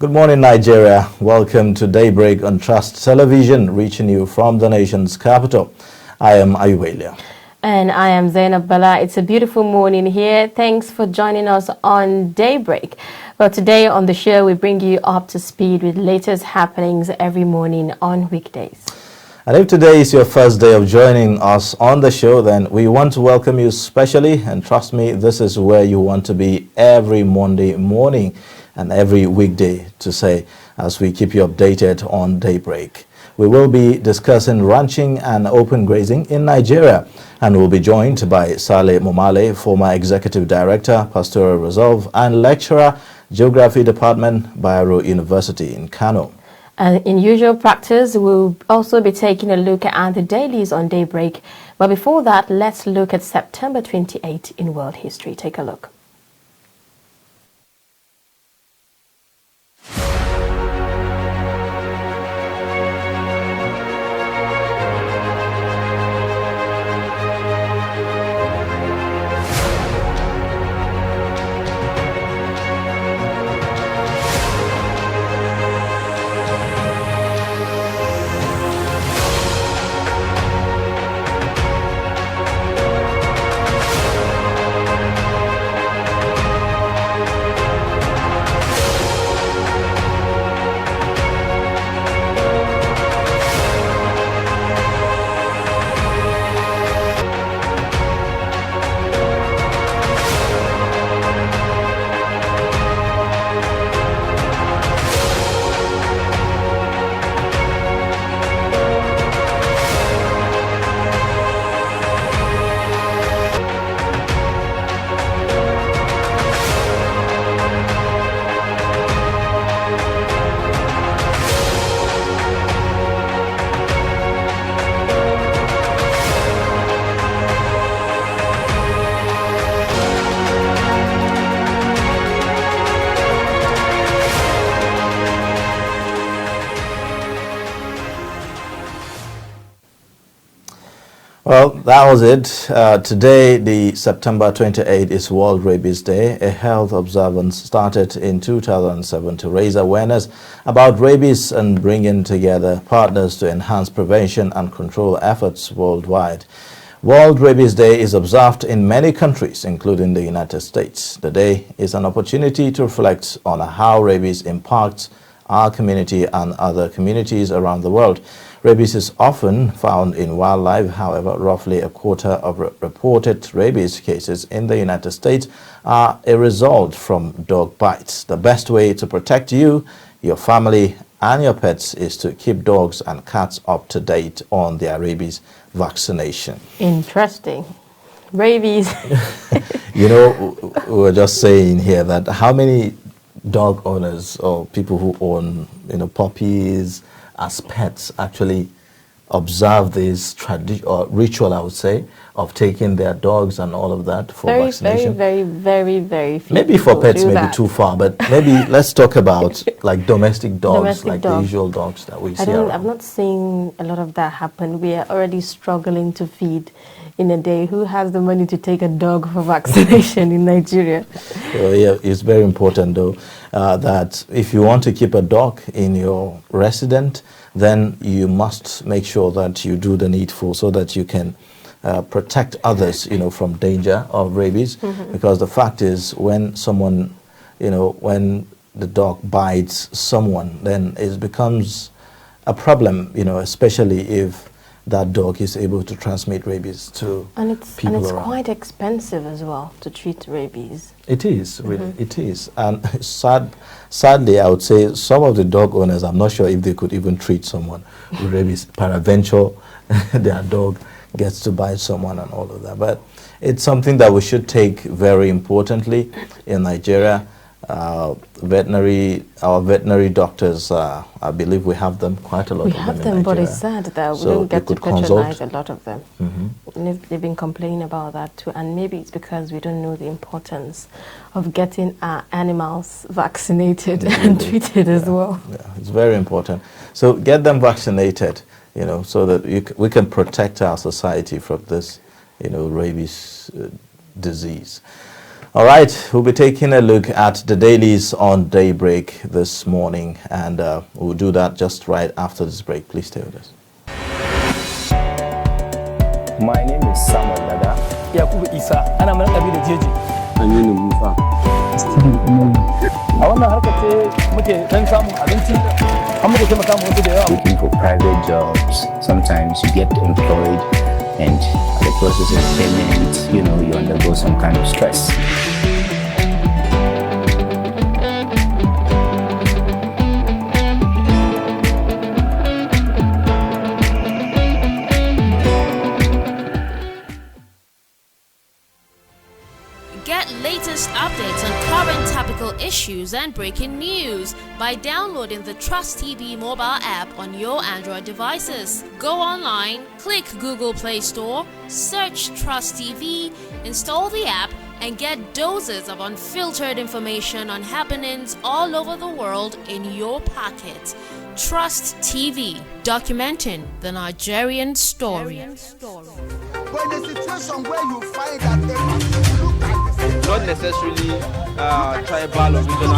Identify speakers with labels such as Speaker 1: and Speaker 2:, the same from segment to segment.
Speaker 1: Good morning, Nigeria. Welcome to Daybreak on Trust Television, reaching you from the nation's capital. I am Ayubelia.
Speaker 2: And I am Zainab Bala. It's a beautiful morning here. Thanks for joining us on Daybreak. Well, today on the show, we bring you up to speed with latest happenings every morning on weekdays.
Speaker 1: And if today is your first day of joining us on the show, then we want to welcome you specially. And trust me, this is where you want to be every Monday morning and every weekday to say, as we keep you updated on Daybreak. We will be discussing ranching and open grazing in Nigeria, and we'll be joined by Saleh Momale, former Executive Director, Pastoral Reserve, and Lecturer, Geography Department, Bayero University in Kano.
Speaker 2: And in usual practice, we'll also be taking a look at the dailies on Daybreak. But before that, let's look at September 28 in world history. Take a look.
Speaker 1: Well, that was it. Today, the September 28 is World Rabies Day, a health observance started in 2007 to raise awareness about rabies and bringing together partners to enhance prevention and control efforts worldwide. World Rabies Day is observed in many countries, including the United States. The day is an opportunity to reflect on how rabies impacts our community and other communities around the world. Rabies is often found in wildlife. However, roughly a quarter of reported rabies cases in the United States are a result from dog bites. The best way to protect you, your family, and your pets is to keep dogs and cats up to date on their rabies vaccination.
Speaker 2: Interesting. Rabies.
Speaker 1: You know, we were just saying here that how many dog owners or people who own, puppies as pets actually observe this ritual, I would say, of taking their dogs and all of that for vaccination.
Speaker 2: Very few.
Speaker 1: Maybe for pets, maybe too far, but maybe let's talk about like domestic dogs, the usual dogs that we see around.
Speaker 2: I've not seen a lot of that happen. We are already struggling to feed in a day. Who has the money to take a dog for vaccination in Nigeria?
Speaker 1: Yeah, it's very important though that if you want to keep a dog in your residence, then you must make sure that you do the needful so that you can protect others, from danger of rabies. Because the fact is, when someone, when the dog bites someone, then it becomes a problem, especially if that dog is able to transmit rabies to people
Speaker 2: and it's
Speaker 1: around.
Speaker 2: quite expensive as well to treat rabies.
Speaker 1: It is, really, it is. And sadly, I would say some of the dog owners, I'm not sure if they could even treat someone with rabies. Peradventure, their dog gets to bite someone and all of that. But it's something that we should take very importantly in Nigeria. Our veterinary doctors, I believe we have them, quite a lot of them.
Speaker 2: We have them, but it's sad that we don't get to patronize a lot of them. And they've been complaining about that too. And maybe it's because we don't know the importance of getting our animals vaccinated and treated as well.
Speaker 1: Yeah, it's very important. So get them vaccinated, so that we can protect our society from this, rabies disease. All right, we'll be taking a look at the dailies on Daybreak this morning, and we'll do that just right after this break. Please stay with us.
Speaker 3: My name is Samuel Dada.
Speaker 4: Yakubu Isa, ana mana kabila jeji.
Speaker 3: Aminu Musa.
Speaker 4: A wannan harkar ce muke dan samun abinci, an muke taimaka mu wasu da yawa.
Speaker 3: Looking for private jobs. Sometimes you get employed and the process of payment, you undergo some kind of stress.
Speaker 5: Get latest updates on current topical issues and breaking news by downloading the Trust TV mobile app on your Android devices. Go online, click Google Play Store, search Trust TV, install the app, and get doses of unfiltered information on happenings all over the world in your pocket. Trust TV, documenting the Nigerian story.
Speaker 6: But in a situation where you find that they look like
Speaker 7: not necessarily tribal or regional.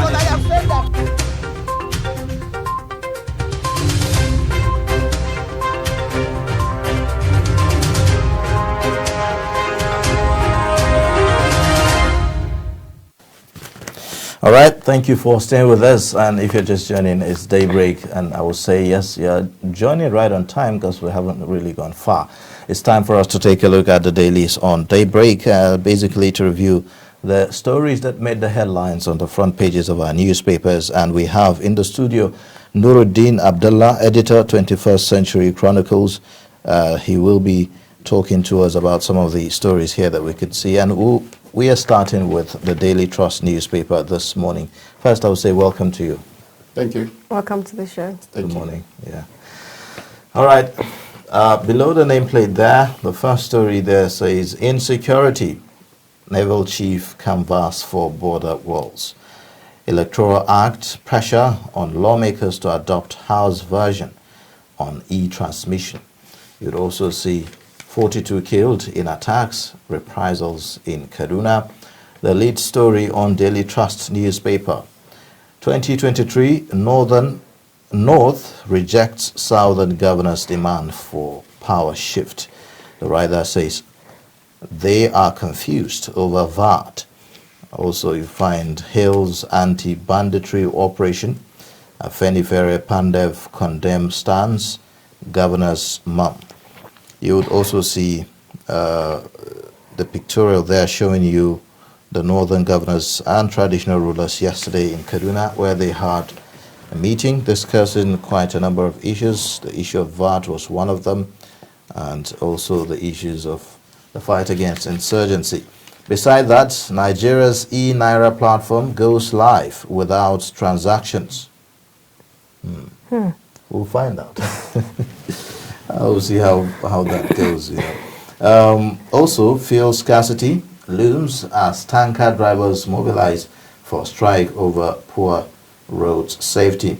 Speaker 1: All right, thank you for staying with us. And if you're just joining, it's Daybreak, and I will say yes, you're joining right on time because we haven't really gone far. It's time for us to take a look at the dailies on Daybreak, basically to review the stories that made the headlines on the front pages of our newspapers. And we have in the studio Nuruddin Abdullah, editor, 21st Century Chronicles. He will be talking to us about some of the stories here that we could see. And we are starting with the Daily Trust newspaper this morning. First, I would say welcome to you.
Speaker 8: Thank you.
Speaker 2: Welcome to the show.
Speaker 1: Good morning. Yeah. All right. Below the nameplate there, the first story there says, Insecurity, Naval Chief canvass for border walls. Electoral Act, pressure on lawmakers to adopt House version on e-transmission. You'd also see 42 killed in attacks, reprisals in Kaduna. The lead story on Daily Trust newspaper. 2023, North rejects Southern governor's demand for power shift. The writer says they are confused over VAT. Also, you find Hill's anti-banditry operation. Afenifere Pandev condemned stance. Governor's mum. You would also see the pictorial there showing you the northern governors and traditional rulers yesterday in Kaduna, where they had a meeting discussing quite a number of issues. The issue of VAT was one of them, and also the issues of the fight against insurgency. Beside that, Nigeria's e-Naira platform goes live without transactions. We'll find out. We'll see how that goes. Also, fuel scarcity looms as tanker drivers mobilize for strike over poor road safety.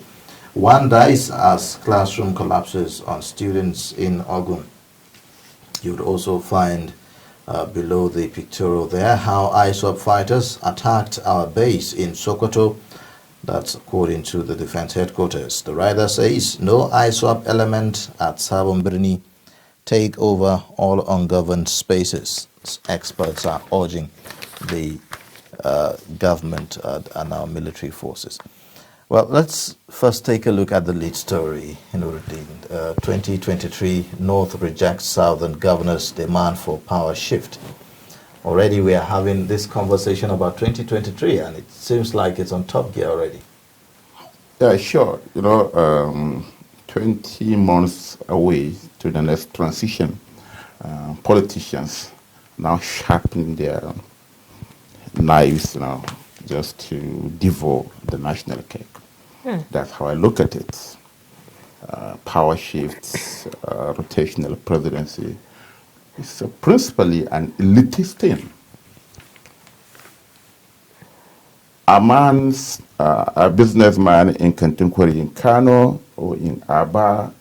Speaker 1: One dies as classroom collapses on students in Ogun. You'd also find below the pictorial there how ISWAP fighters attacked our base in Sokoto. That's according to the defense headquarters. The writer says no ISWAP element at Sabon Birni take over all ungoverned spaces. Experts are urging the government and our military forces. Well, let's first take a look at the lead story in Nuruddin. 2023, North rejects Southern governor's demand for power shift. Already we are having this conversation about 2023, and it seems like it's on top gear already.
Speaker 8: Yeah, sure. 20 months away to the next transition, politicians now sharpen their knives now just to devour the national cake. That's how I look at it. Power shifts, rotational presidency, it's principally an elitist thing. A businessman in Kantunkwari in Kano, or in Aba,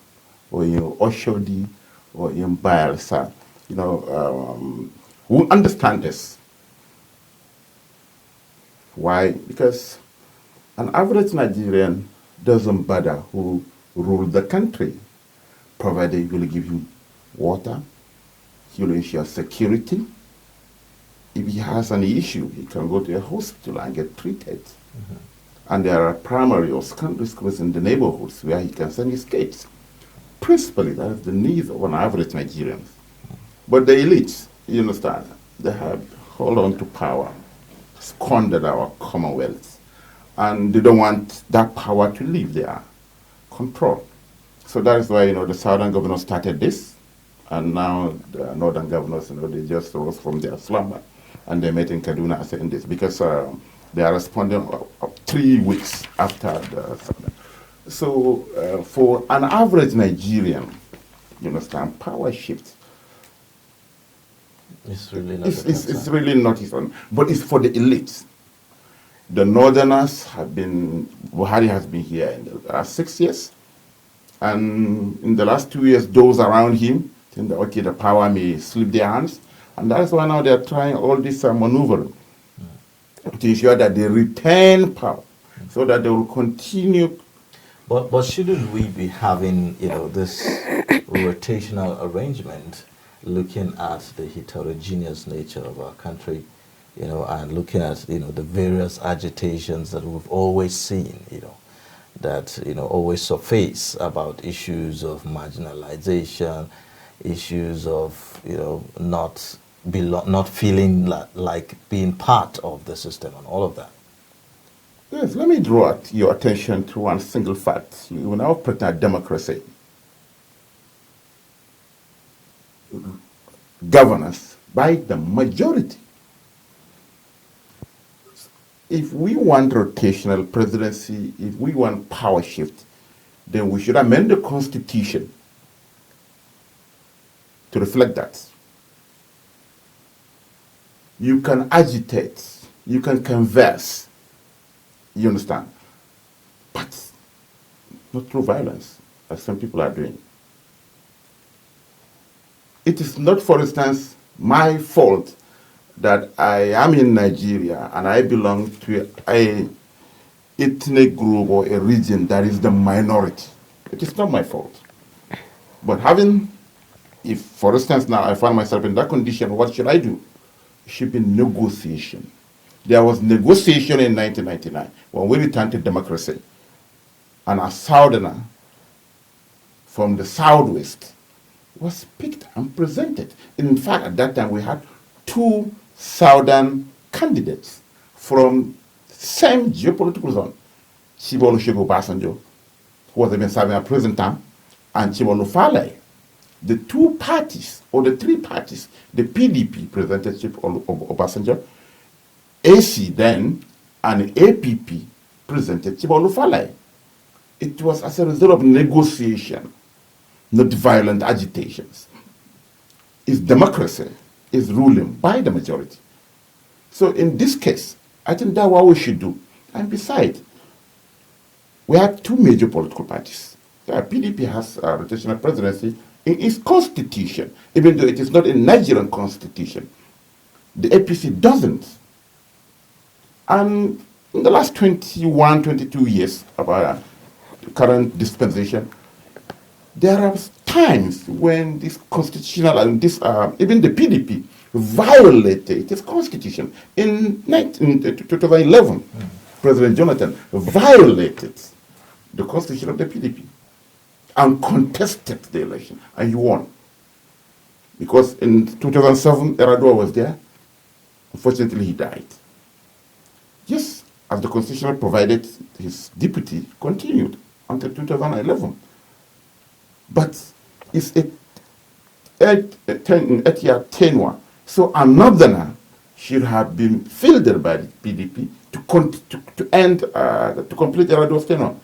Speaker 8: or in Oshodi, or in Bayelsa, who understand this. Why? Because an average Nigerian doesn't bother who rule the country, provided he will give you water, he will ensure security. If he has an issue, he can go to a hospital and get treated. And there are primary or secondary schools in the neighborhoods where he can send his kids. Principally, that is the needs of an average Nigerian. But the elites, you understand, they have hold on to power, squandered our commonwealth, and they don't want that power to leave their control. So that is why, the southern governors started this, and now the northern governors, they just rose from their slumber, and they met in Kaduna saying this, because they are responding 3 weeks after the southern. So for an average Nigerian, you understand, power shift.
Speaker 1: It's really not
Speaker 8: it's really not his own, but it's for the elites. The northerners have been, Buhari has been here in the last 6 years, and in the last 2 years, those around him think that, okay, the power may slip their hands, and that's why now they're trying all this maneuvering to ensure that they retain power, so that they will continue.
Speaker 1: But shouldn't we be having, this rotational arrangement, looking at the heterogeneous nature of our country, and looking at, the various agitations that we've always seen, that, always surface about issues of marginalization, issues of, not feeling like being part of the system and all of that.
Speaker 8: Yes, let me draw your attention to one single fact. We now operate in a democracy. Governance by the majority. If we want rotational presidency, if we want power shift, then we should amend the Constitution to reflect that. You can agitate, you can converse, you understand, but not through violence, as some people are doing. It is not, for instance, my fault that I am in Nigeria and I belong to a ethnic group or a region that is the minority. It is not my fault. But if, for instance, now I find myself in that condition, what should I do? It should be negotiation. There was negotiation in 1999 when we returned to democracy. And a southerner from the southwest was picked and presented. In fact, at that time, we had 2 southern candidates from the same geopolitical zone. Chief Olusegun Obasanjo, who was even serving a prison term, and Chief Olufalaye. The 2 parties, or the 3 parties, the PDP presented Chief Obasanjo, AC then, and APP presented Chief Olufalaye. It was as a result of negotiation, not violent agitations. It's democracy is ruling by the majority. So in this case, I think that's what we should do. And besides, we have 2 major political parties. The PDP has a rotational presidency in its constitution, even though it is not a Nigerian constitution. The APC doesn't. And in the last 21, 22 years of our current dispensation, there are times when this constitutional and this, even the PDP violated its constitution. In 2011, President Jonathan violated the constitution of the PDP and contested the election, and he won. Because in 2007, Yar'Adua was there. Unfortunately, he died. Yes, as the constitution provided, his deputy continued until 2011. But it's a 8-year tenure. So a northerner should have been fielded by the PDP to complete Yar'Adua's tenure.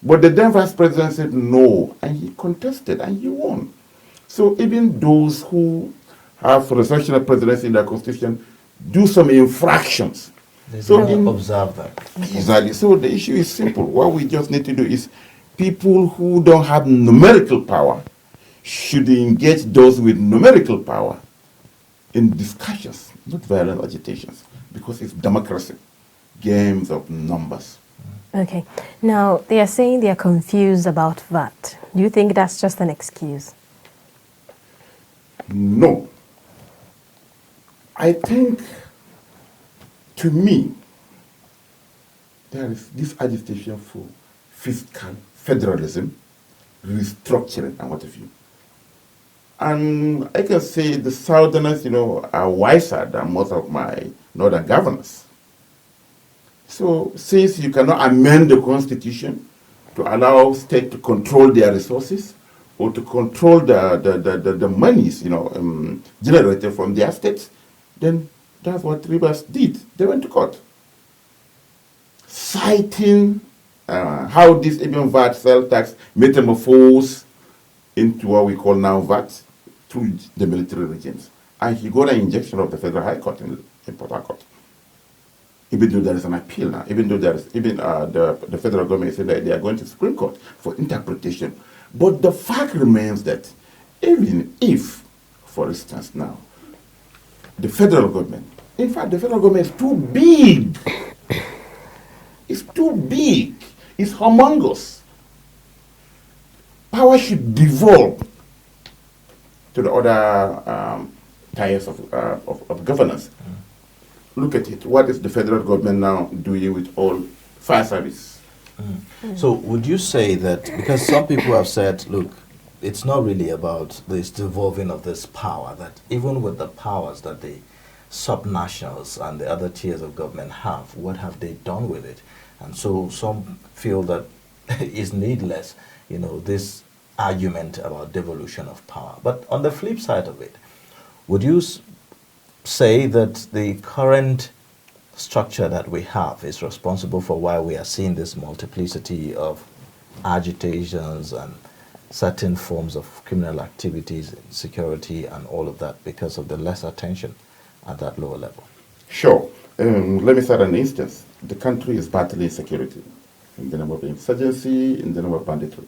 Speaker 8: But the then vice president said no, and he contested, and he won. So even those who have rotational presidency in their constitution do some infractions.
Speaker 1: So observe that.
Speaker 8: Exactly. So the issue is simple. What we just need to do is people who don't have numerical power should engage those with numerical power in discussions, not violent agitations, because it's democracy. games of numbers.
Speaker 2: Okay. Now, they are saying they are confused about VAT. Do you think that's just an excuse?
Speaker 8: No. I think, to me, there is this agitation for fiscal federalism, restructuring, and what have you. And I can say the Southerners, are wiser than most of my Northern governors. So since you cannot amend the Constitution to allow state to control their resources or to control the monies, generated from their states, then that's what Rivers did. They went to court, citing how this even VAT sales tax metamorphosed into what we call now VAT through the military regimes. And he got an injection of the Federal High Court in Port Harcourt. Even though there is an appeal now, even though there is, the federal government said that they are going to the Supreme Court for interpretation. But the fact remains that even if, for instance now, the federal government, in fact, the federal government is too big. It's too big. It's humongous. Power should devolve to the other tiers of governance. Look at it. What is the federal government now doing with all fire service?
Speaker 1: So would you say that, because some people have said, look, it's not really about this devolving of this power, that even with the powers that the subnationals and the other tiers of government have, what have they done with it? And so some feel that it's needless, this argument about devolution of power. But on the flip side of it, would you say that the current structure that we have is responsible for why we are seeing this multiplicity of agitations and certain forms of criminal activities, security, and all of that because of the less attention at that lower level?
Speaker 8: Sure. Let me start an instance. The country is battling security in the name of insurgency, in the name of banditry.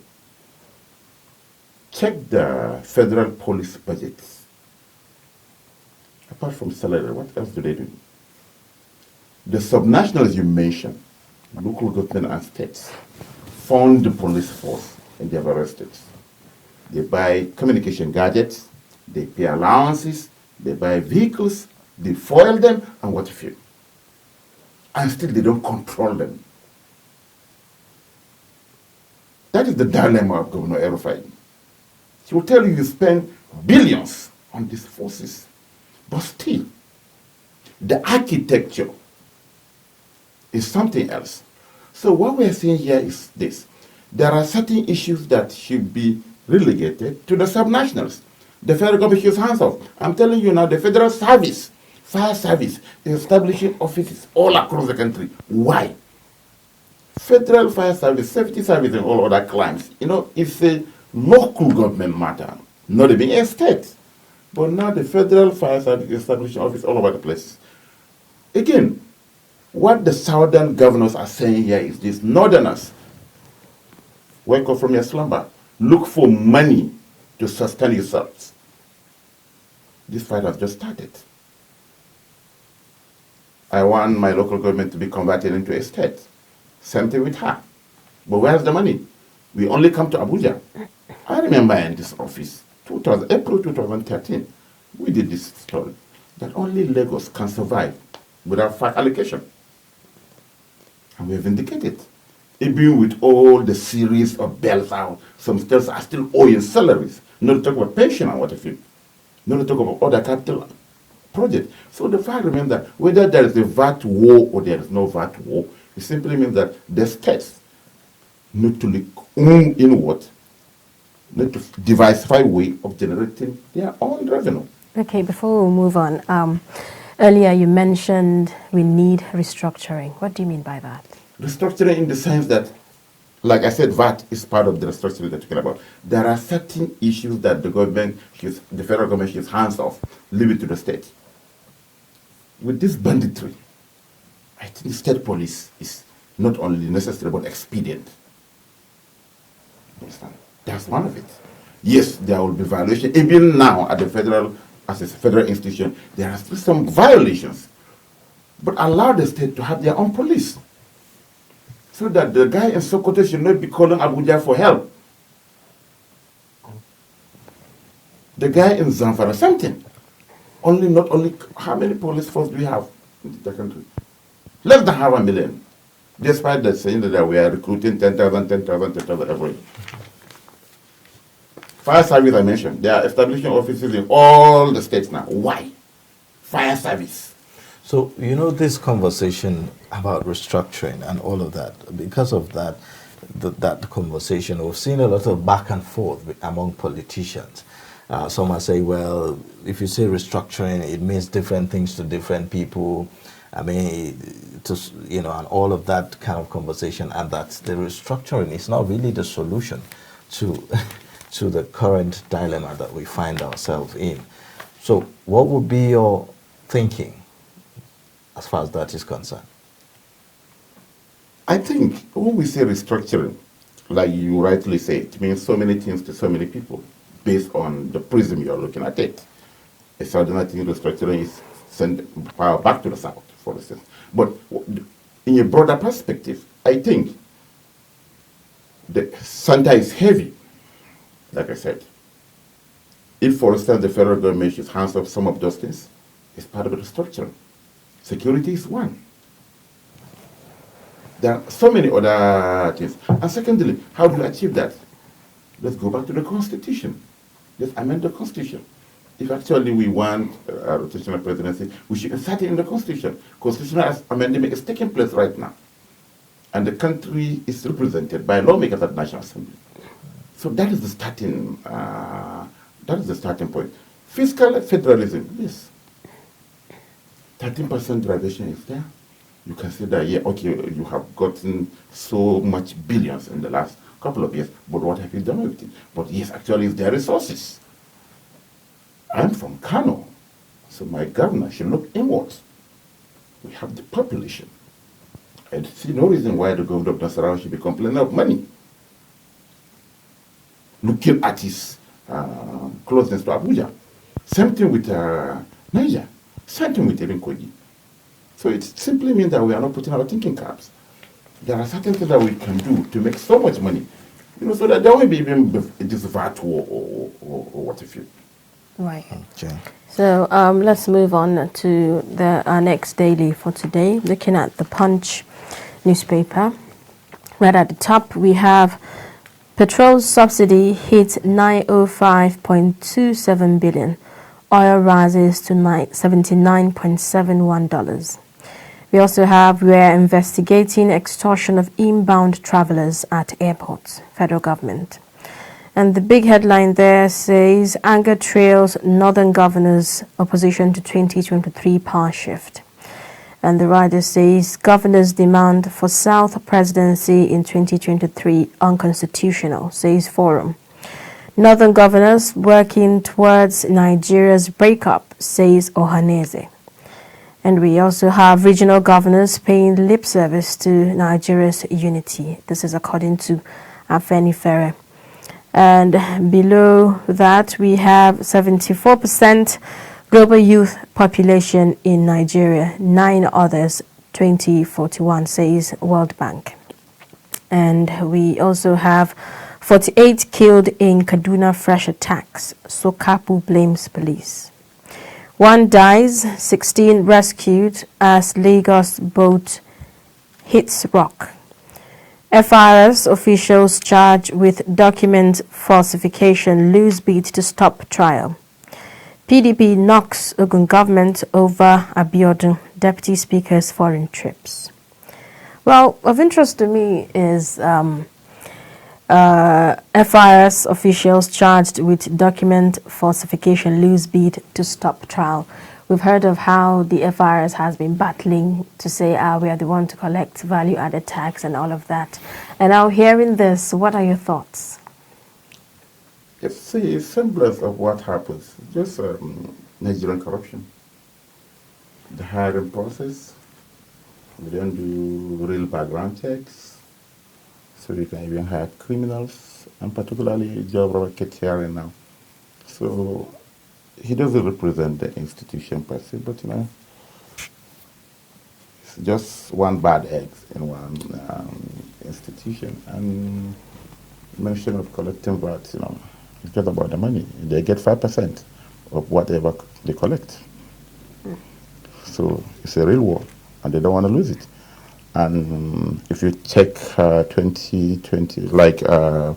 Speaker 8: Check the federal police budgets. Apart from salary, what else do they do? The subnationals you mentioned, local government and states, fund the police force in their various states. They buy communication gadgets, they pay allowances, they buy vehicles, they foil them, and what have you. And still they don't control them. That is the dilemma of Governor El-Rufai. He will tell you spend billions on these forces, but still, the architecture is something else. So what we are saying here is this. There are certain issues that should be relegated to the subnationals. The federal government should hands off. I'm telling you now, the federal service, fire service, is establishing offices all across the country. Why? Federal fire service, safety service, and all other crimes, it's a local government matter, not even a state. But now the federal fire service is establishing offices all over the place. Again, what the southern governors are saying here is this: northerners, wake up from your slumber, look for money to sustain yourselves. This fight has just started. I want my local government to be converted into a state. Same thing with her. But where's the money? We only come to Abuja. I remember in this office, April 2013, we did this story, that only Lagos can survive without FAC allocation. And we have indicated. Even with all the series of bells out, some states are still owing salaries, not to talk about pension and what have you, not to talk about other capital projects. So the fact remains that whether there is a VAT war or there is no VAT war, it simply means that the states need to look inward, need to diversify way of generating their own revenue.
Speaker 2: Okay, before we move on, earlier you mentioned we need restructuring. What do you mean by that?
Speaker 8: Restructuring in the sense that, like I said, VAT is part of the restructuring that you're talking about. There are certain issues that the federal government should hands off, leave it to the state. With this banditry, I think state police is not only necessary but expedient. Understand? That's one of it. Yes, there will be violations. Even now, at the federal, as a federal institution, there are still some violations. but allow the state to have their own police. So that the guy in Sokoto should not be calling Abuja for help. The guy in Zamfara, something. Not only, how many police force do we have in the country? Less than 500,000. Despite the saying that we are recruiting 10,000 every year. Fire service I mentioned, they are establishing offices in all the states now. Why? Fire service.
Speaker 1: So, you know, this conversation about restructuring and all of that, because of that, that conversation, we've seen a lot of back and forth among politicians. Some are saying, well, if you say restructuring, it means different things to different people. I mean, and all of that kind of conversation, and that the restructuring is not really the solution to to the current dilemma that we find ourselves in. So what would be your thinking as far as that is concerned?
Speaker 8: I think when we say restructuring, like you rightly say, it means so many things to so many people based on the prism you're looking at it. A southern thing restructuring is send power back to the south, for instance. But in a broader perspective, I think the center is heavy, like I said. If, for instance, the federal government should hands off some of those things, it's part of the restructuring. Security is one. There are so many other things. And secondly, how do you achieve that? Let's go back to the Constitution. Let's amend the Constitution. If actually we want a rotational presidency, we should insert it in the Constitution. Constitutional amendment is taking place right now. And the country is represented by lawmakers at the National Assembly. So that is the starting point. Fiscal federalism, yes. 13% derivation is there. You can say that, yeah, okay, you have gotten so much billions in the last couple of years, but what have you done with it? But yes, actually, it's their resources. I'm from Kano, so my governor should look inwards. We have the population. I see no reason why the government of Nasarawa should be complaining of money. Looking at his closeness to Abuja. Same thing with Niger. Same thing with even Kogi. So it simply means that we are not putting our thinking caps. There are certain things that we can do to make so much money, so that there won't be even this VAT or what have you.
Speaker 2: Right.
Speaker 1: Okay.
Speaker 2: So let's move on to our next daily for today, looking at the Punch newspaper. Right at the top, we have petrol subsidy hits 905.27 billion. Oil rises to $79.71. We also have, we're investigating extortion of inbound travelers at airports, federal government. And the big headline there says, anger trails Northern governors' opposition to 2023 power shift. And the rider says, governors' demand for South presidency in 2023 unconstitutional, says Forum. Northern governors working towards Nigeria's breakup, says Ohaneze. And we also have regional governors paying lip service to Nigeria's unity. This is according to Afenifere. And below that, we have 74% global youth population in Nigeria, 9 others, 2041, says World Bank. And we also have 48 killed in Kaduna fresh attacks. Sokapu blames police. 1 dies, 16 rescued as Lagos boat hits rock. FRS officials charged with document falsification lose bid to stop trial. PDP knocks Ogun government over Abiodun, Deputy Speaker's foreign trips. Well, of interest to me is FRS officials charged with document falsification lose bid to stop trial. We've heard of how the FRS has been battling to say, we are the one to collect value-added tax and all of that. And now hearing this, what are your thoughts?
Speaker 8: It's a semblance of what happens. Just Nigerian corruption. The hiring process. We don't do real background checks. So you can even hire criminals, and particularly Job Robert Ketiari now. So he doesn't represent the institution per se, but just one bad egg in one institution. And mention of collecting VAT, it's just about the money. They get 5% of whatever they collect. So it's a real war, and they don't want to lose it. And if you check 2020, like the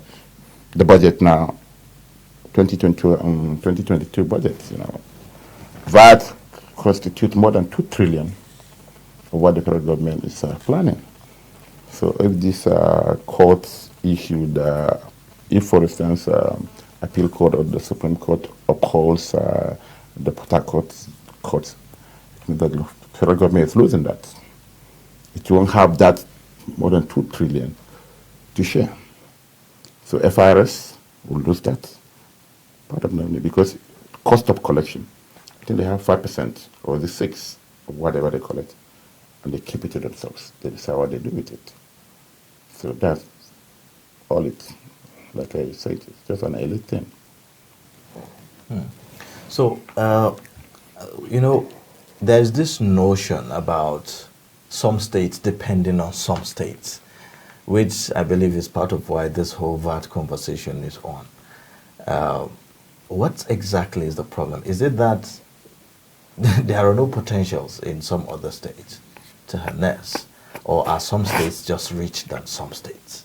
Speaker 8: budget now, 2022 budget, VAT constitutes more than 2 trillion of what the federal government is planning. So if this court issued, if for instance, appeal court or the Supreme Court upholds the Port Harcourt court, the federal government is losing that. It won't have that more than 2 trillion to share. So FIRS will lose that part of money because cost of collection, I think they have 5% or the 6% of whatever they collect, and they keep it to themselves. They decide what they do with it. So that's all it, like I said, it's just an elite thing.
Speaker 1: So, there's this notion about some states depending on some states, which I believe is part of why this whole VAT conversation is on. What exactly is the problem? Is it that there are no potentials in some other states to harness, or are some states just richer than some states?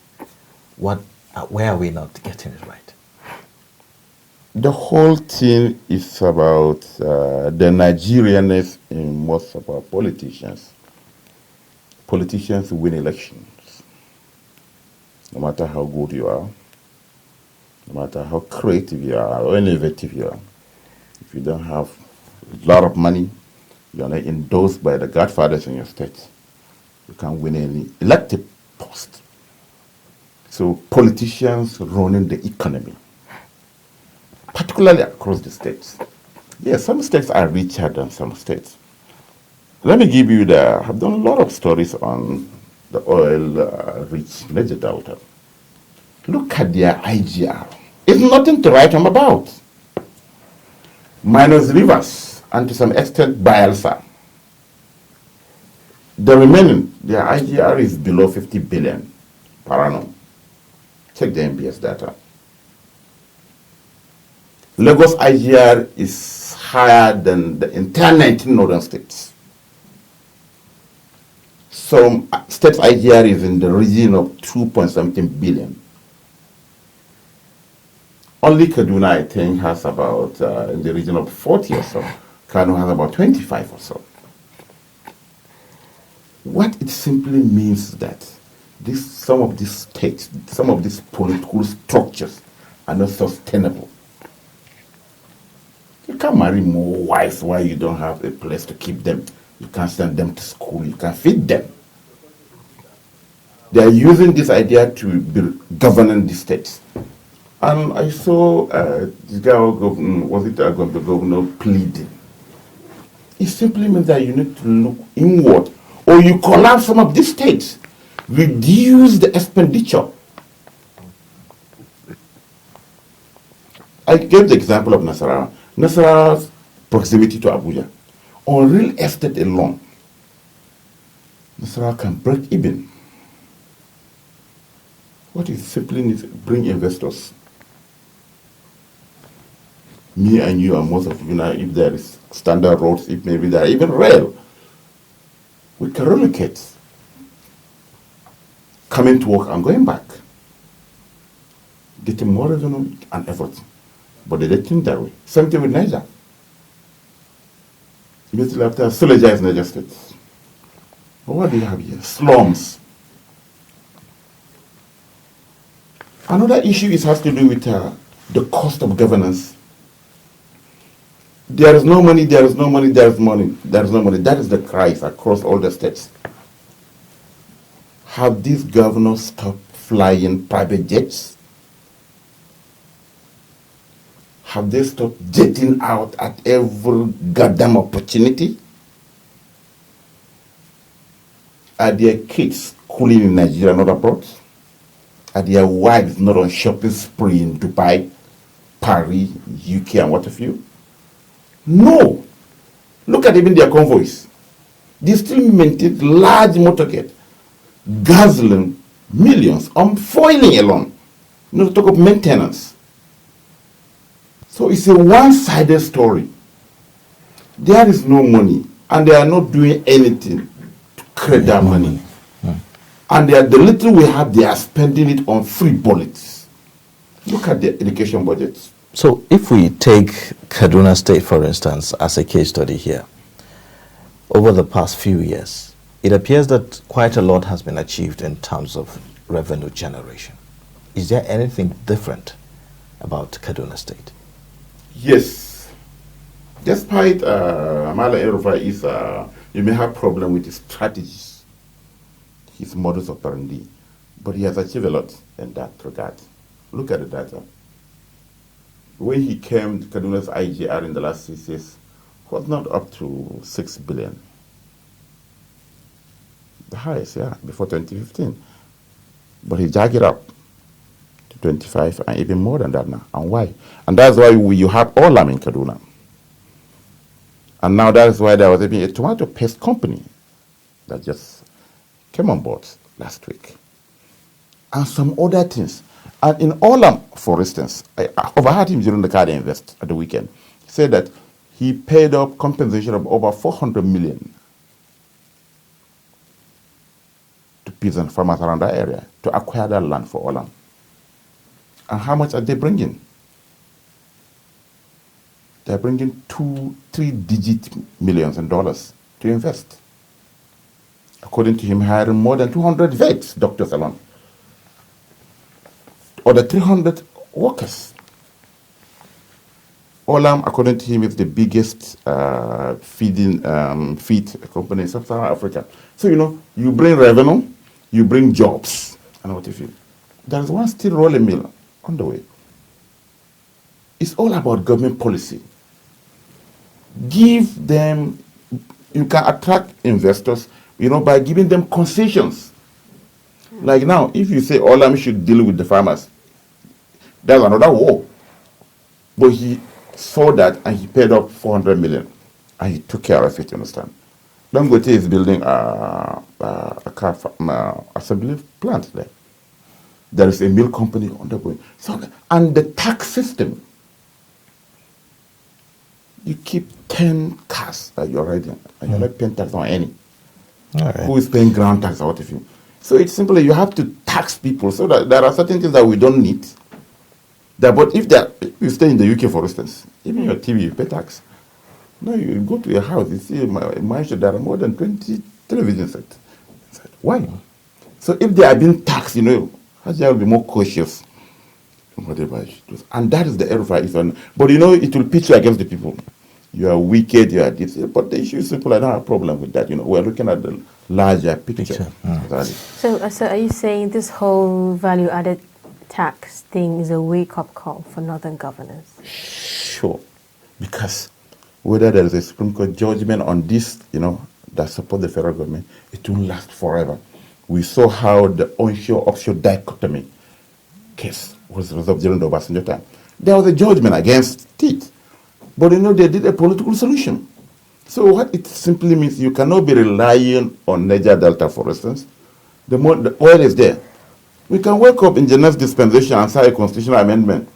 Speaker 1: Where are we not getting it right?
Speaker 8: The whole thing is about the Nigerianness in most of our politicians. Politicians win elections, no matter how good you are, no matter how creative you are or innovative you are. If you don't have a lot of money, you're not endorsed by the godfathers in your state, you can't win any elected post. So politicians running the economy, particularly across the states. Yes, some states are richer than some states. Let me give you I've done a lot of stories on the oil-rich Niger Delta. Look at their IGR. It's nothing to write home about. Minus Rivers, and to some extent Bayelsa. The remaining, their IGR is below 50 billion per annum. Check the NBS data. Lagos IGR is higher than the entire 19 northern states. Some states IGR is in the region of 2.something billion. Only Kaduna, I think, has about in the region of 40 or so. Kano has about 25 or so. What it simply means is that some of these states, some of these political structures are not sustainable. You can't marry more wives while you don't have a place to keep them. You can't send them to school. You can't feed them. They are using this idea to be governing the states. And I saw this guy, the governor, pleading. It simply means that you need to look inward, or you collapse some of these states. Reduce the expenditure. I gave the example of Nasarawa. Nasarawa's proximity to Abuja. On real estate alone, Nasarawa can break even. What it simply needs to bring investors. Me and you and most of you now, if there is standard roads, if maybe there are even rail, we can relocate. Coming to work and going back. Getting more revenue and everything. But they didn't think that way. Same thing with Niger. Immediately after, Suleja is Niger State. But what do you have here? Slums. Another issue has to do with the cost of governance. There is no money, there is no money, there is money, there is no money. That is the cry across all the states. Have these governors stopped flying private jets? Have they stopped jetting out at every goddamn opportunity? Are their kids schooling in Nigeria, not abroad? Are their wives not on shopping spree in Dubai, Paris, UK, and what have you? No. Look at even their convoys. They still maintain large motorcade, guzzling millions on foiling alone. Not to talk of maintenance. So it's a one-sided story. There is no money, and they are not doing anything to create that money. And the little we have, they are spending it on free bullets. Look at the education budgets.
Speaker 1: So if we take Kaduna State, for instance, as a case study here, over the past few years, it appears that quite a lot has been achieved in terms of revenue generation. Is there anything different about Kaduna State?
Speaker 8: Yes. Despite Amala El-Rufai you may have problem with his strategies, his modus operandi, but he has achieved a lot in that regard. Look at the data. When he came to Kaduna's IGR in the last 6 years, was not up to 6 billion. The highest, yeah, before 2015. But he jacked it up to 25 and even more than that now. And why? And that's why you have Olam in Kaduna. And now that is why there was even a tomato paste company that just came on board last week. And some other things. And in Olam, for instance, I overheard him during the Card Invest at the weekend. He said that he paid up compensation of over 400 million to peasant farmers around that area to acquire that land for Olam. And how much are they bringing? They're bringing 2-3-digit millions in dollars to invest. According to him, hiring more than 200 vets, doctors alone, or the 300 workers. Olam, according to him, is the biggest feed company in Sub-Saharan Africa. So, you bring revenue, you bring jobs. And what if you? There's one steel rolling mill on the way. It's all about government policy. Give them, you can attract investors, by giving them concessions. Like now, if you say Olam should deal with the farmers, there's another war. But he saw that and he paid up 400 million and he took care of it, you understand? Dangote is building a car assembly plant there. There is a mill company undergoing. So, and the tax system, you keep 10 cars that you're riding and you're not paying tax on any.
Speaker 1: All right.
Speaker 8: Who is paying ground tax or what if you? So it's simply you have to tax people so that there are certain things that we don't need. But if you stay in the UK, for instance, even your TV, you pay tax. No, you go to your house, you see there are more than 20 television sets. Why? So if they are being taxed, you will be more cautious in whatever you should do. And that is the error. But it will pitch you against the people. You are wicked, you are this. But the issue is simple. I don't have a problem with that. We're looking at the larger picture.
Speaker 2: So are you saying this whole value-added tax thing is a wake-up call for northern governors?
Speaker 8: Sure. Because whether there is a Supreme Court judgment on this, that support the federal government, it won't last forever. We saw how the onshore-offshore dichotomy case was resolved during the Obasanjo time. There was a judgment against it. But they did a political solution. So what it simply means, you cannot be relying on Niger Delta, for instance. The oil is there. We can wake up in the next dispensation and sign a constitutional amendment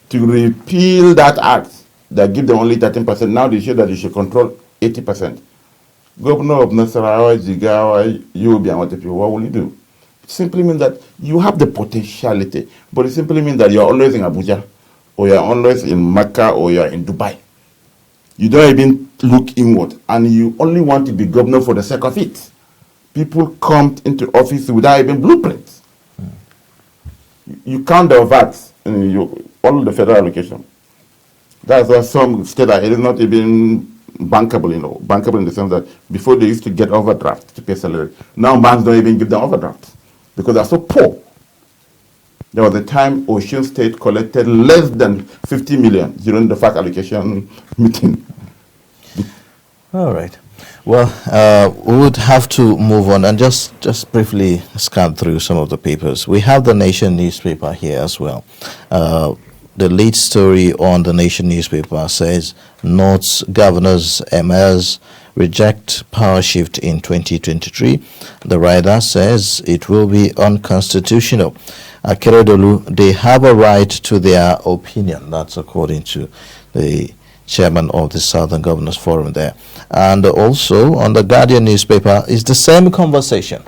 Speaker 8: to repeal that act that give them only 13%. Now they say that you should control 80%. Governor of Nasarawa, Jigawa, Yobe, and what will you do? It simply means that you have the potentiality, but it simply means that you're always in Abuja, or you're always in Mecca, or you're in Dubai. You don't even look inward, and you only want to be governor for the sake of it. People come into office without even blueprints. You count the VAT in all the federal allocation. That's why some states it is not even bankable, bankable in the sense that before they used to get overdraft to pay salary. Now banks don't even give them overdraft because they're so poor. There was a time Ocean State collected less than 50 million during the FAC allocation meeting.
Speaker 1: All right. Well, we would have to move on and just briefly scan through some of the papers. We have the Nation newspaper here as well. The lead story on the Nation newspaper says North's governors, emirs reject power shift in 2023. The rider says it will be unconstitutional. Akeredolu, they have a right to their opinion. That's according to the chairman of the Southern Governors Forum there. And also on the Guardian newspaper is the same conversation.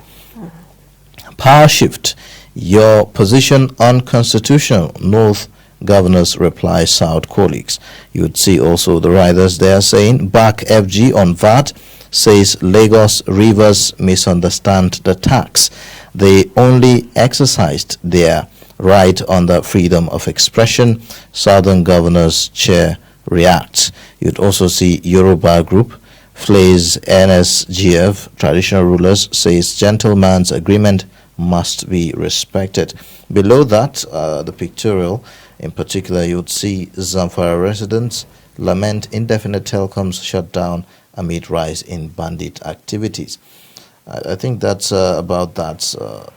Speaker 1: Power shift, your position unconstitutional. North Governors reply South colleagues. You would see also the riders there saying back FG on VAT, says Lagos Rivers misunderstand the tax. They only exercised their right under freedom of expression. Southern Governors Chair reacts. You'd also see Yoruba Group flays NSGF. Traditional rulers says gentleman's agreement must be respected. Below that, the pictorial in particular, you would see Zamfara residents lament indefinite telecoms shutdown amid rise in bandit activities. I think that's about that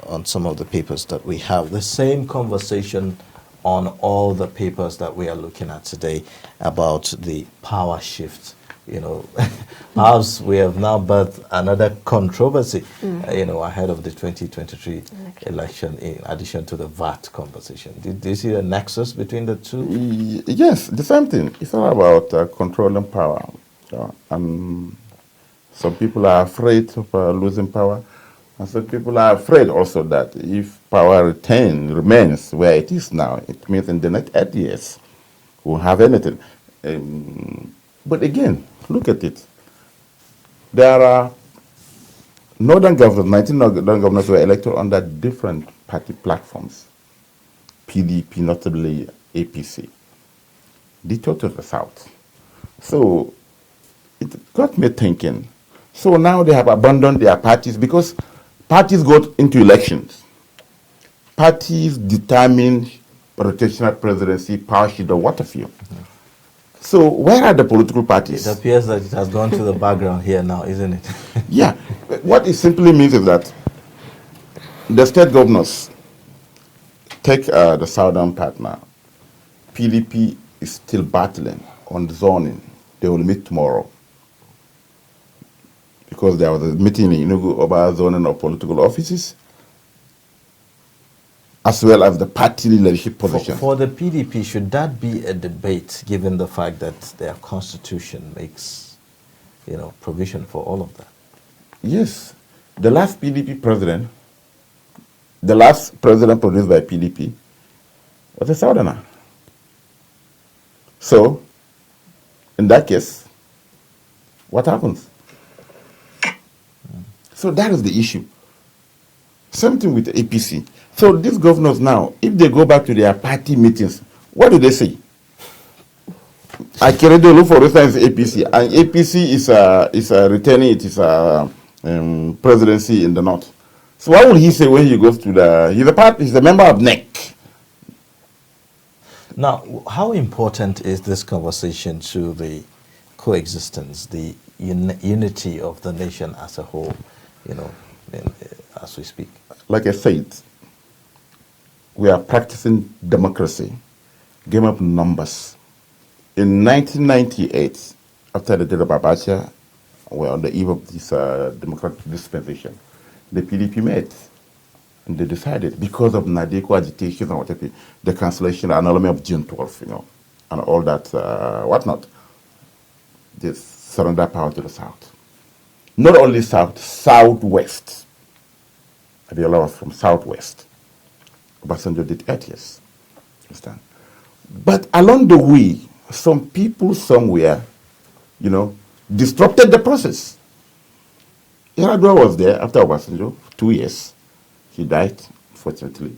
Speaker 1: on some of the papers that we have. The same conversation on all the papers that we are looking at today about the power shift. You know, perhaps we have now birthed another controversy, ahead of the 2023 election, in addition to the VAT conversation. Do you see a nexus between the two?
Speaker 8: Yes, the same thing. It's all about controlling power. Some people are afraid of losing power, and some people are afraid also that if power remains where it is now, it means in the next 8 years we won't have anything. But again, look at it. There are northern governors, 19 northern governors were elected under different party platforms. PDP, notably APC. They took to the south. So it got me thinking. So now they have abandoned their parties because parties got into elections. Parties determine rotational presidency, power shift, or what have you. So where are the political parties?
Speaker 1: It appears that it has gone to the background here now, isn't it?
Speaker 8: Yeah. What it simply means is that the state governors take the southern partner. PDP is still battling on zoning. They will meet tomorrow, because there was a meeting in Enugu about zoning of political offices, as well as the party leadership position.
Speaker 1: For the PDP, should that be a debate, given the fact that their constitution makes, provision for all of that?
Speaker 8: Yes. The last PDP president, the last president produced by PDP, was a southerner. So, in that case, what happens? So that is the issue. Same thing with the APC. So these governors now, if they go back to their party meetings, what do they say? Akeredolu, for instance, APC, and APC is retaining its presidency in the north. So what will he say when he goes to he's a member of NEC?
Speaker 1: Now, how important is this conversation to the coexistence, the unity of the nation as a whole, as we speak?
Speaker 8: Like I said, we are practicing democracy, game of numbers. In 1998, after the death of Abacha, we were on the eve of this democratic dispensation. The PDP met, and they decided, because of Nadeko agitation and whatever, the cancellation, annulment of June 12th, and all that, whatnot, they surrender power to the South. Not only South, Southwest. Abiola was from Southwest. Obasanjo did 8 years. Understand? But along the way, some people somewhere, disrupted the process. Yaradua was there after Obasanjo, 2 years. He died, fortunately.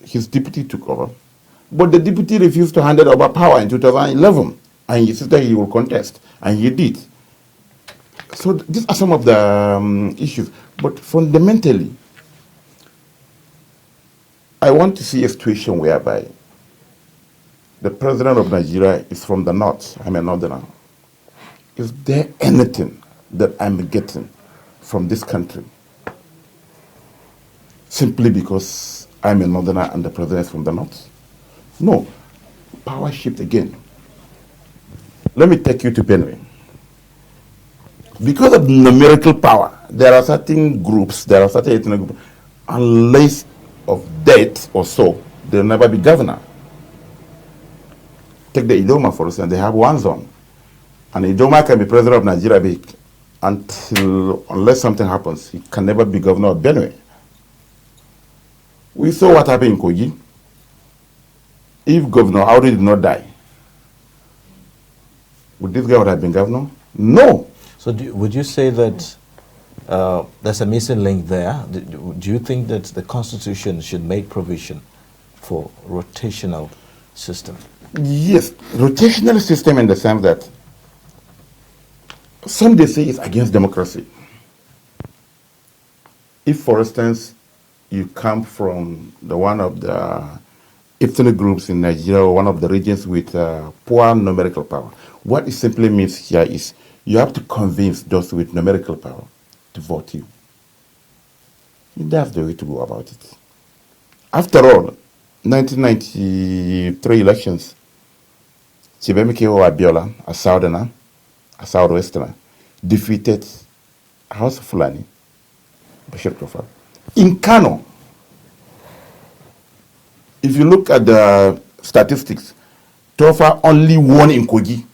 Speaker 8: His deputy took over. But the deputy refused to hand over power in 2011. And he said that he will contest. And he did. So these are some of the issues. But fundamentally, I want to see a situation whereby the president of Nigeria is from the north. I'm a northerner. Is there anything that I'm getting from this country simply because I'm a northerner and the president is from the north? No. Power shift again. Let me take you to Benue. Because of numerical power, there are certain groups, there are certain ethnic groups, unless of death or so, they'll never be governor. Take the Idoma, for instance, they have one zone. And Idoma can be president of Nigeria unless something happens. He can never be governor of Benue. We saw what happened in Kogi. If Governor Audi did not die, would this guy have been governor? No.
Speaker 1: So would you say that there's a missing link there? Do you think that the Constitution should make provision for rotational system?
Speaker 8: Yes, rotational system in the sense that some they say it's against democracy. If, for instance, you come from one of the ethnic groups in Nigeria or one of the regions with poor numerical power, what it simply means here is you have to convince those with numerical power to vote you. That's the way to go about it. After all, 1993 elections, Chibemikewo Abiola, a Southerner, a Southwesterner, defeated House of Fulani, Bashir Tofa. In Kano, if you look at the statistics, Tofa only won in Kogi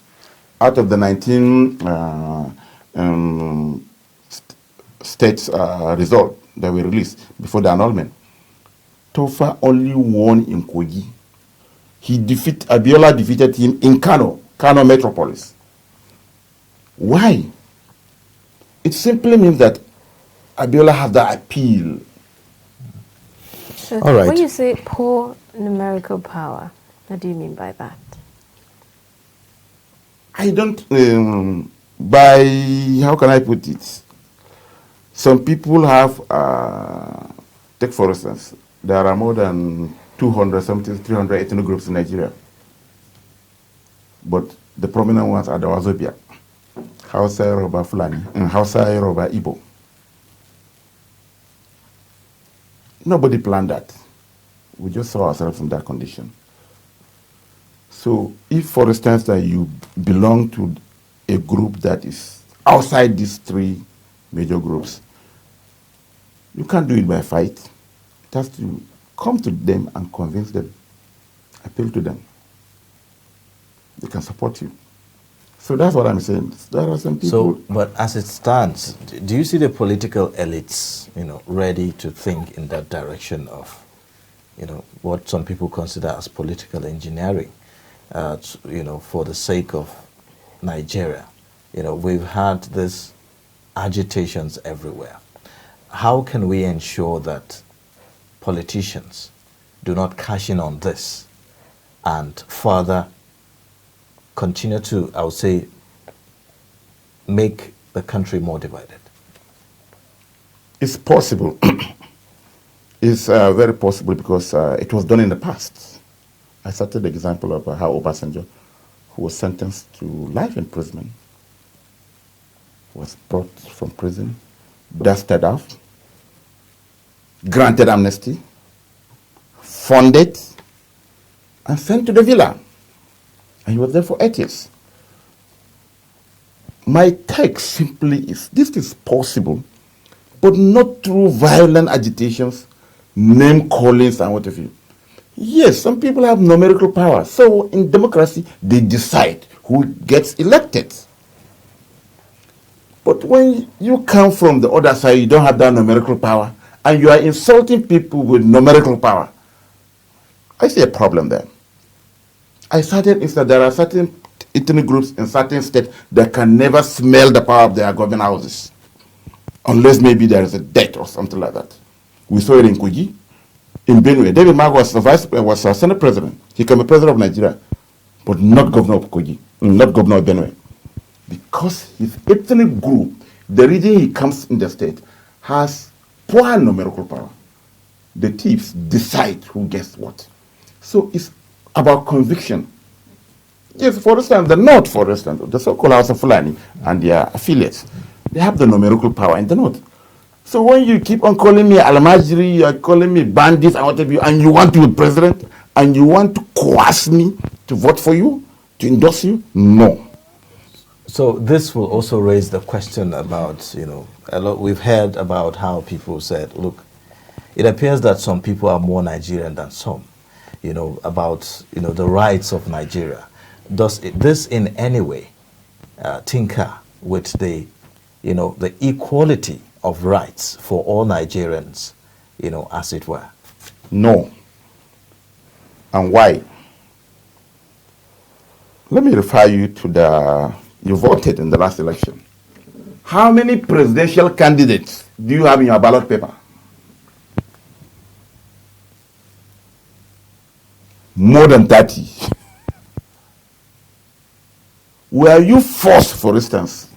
Speaker 8: out of the 19 states result that were released before the annulment. Tofa only won in Kogi. Abiola defeated him in Kano metropolis. Why? It simply means that Abiola has the appeal.
Speaker 2: So
Speaker 1: all right.
Speaker 2: When you say poor numerical power, what do you mean by that?
Speaker 8: I don't, how can I put it? Some people have, take for instance, there are more than 300 ethnic groups in Nigeria. But the prominent ones are the Wazobia, Hausa, Yoruba, Fulani, and Hausa, Yoruba, Igbo. Nobody planned that. We just saw ourselves in that condition. So if, for instance, that you belong to a group that is outside these three major groups, you can't do it by fight. It has to come to them and convince them, appeal to them. They can support you. So that's what I'm saying. There are some people.
Speaker 1: So, but as it stands, do you see the political elites, ready to think in that direction of, what some people consider as political engineering, for the sake of Nigeria? We've had these agitations everywhere. How can we ensure that politicians do not cash in on this and further continue to, I would say, make the country more divided?
Speaker 8: It's possible. It's very possible because it was done in the past. I cited the example of how Obasanjo, who was sentenced to life imprisonment, was brought from prison, dusted off, granted amnesty, funded, and sent to the villa. And he was there for 8 years. My take simply is, this is possible, but not through violent agitations, name callings, and what have you. Yes, some people have numerical power. So in democracy, they decide who gets elected. But when you come from the other side, you don't have that numerical power, and you are insulting people with numerical power, I see a problem there. I started is that there are certain ethnic groups in certain states that can never smell the power of their government houses, unless maybe there is a death or something like that. We saw it in Kogi, in Benue. David Mark was a Senate president. He can be president of Nigeria, but not governor of Kogi, not governor of Benue. Because his ethnic group, the region he comes in the state, has poor numerical power. The thieves decide who gets what. So it's about conviction. Yes, for instance, the North, for instance, the so-called House of Fulani and their affiliates, they have the numerical power in the North. So when you keep on calling me Al-Majri, you are calling me bandits and whatever, and you want to be president, and you want to coerce me to vote for you, to endorse you, no.
Speaker 1: So this will also raise the question about, we've heard about how people said, look, it appears that some people are more Nigerian than some, about, the rights of Nigeria. Does this in any way tinker with the equality of rights for all Nigerians, as it were?
Speaker 8: No. And why? Let me refer you to you voted in the last election. How many presidential candidates do you have in your ballot paper? More than 30. Were you forced, for instance,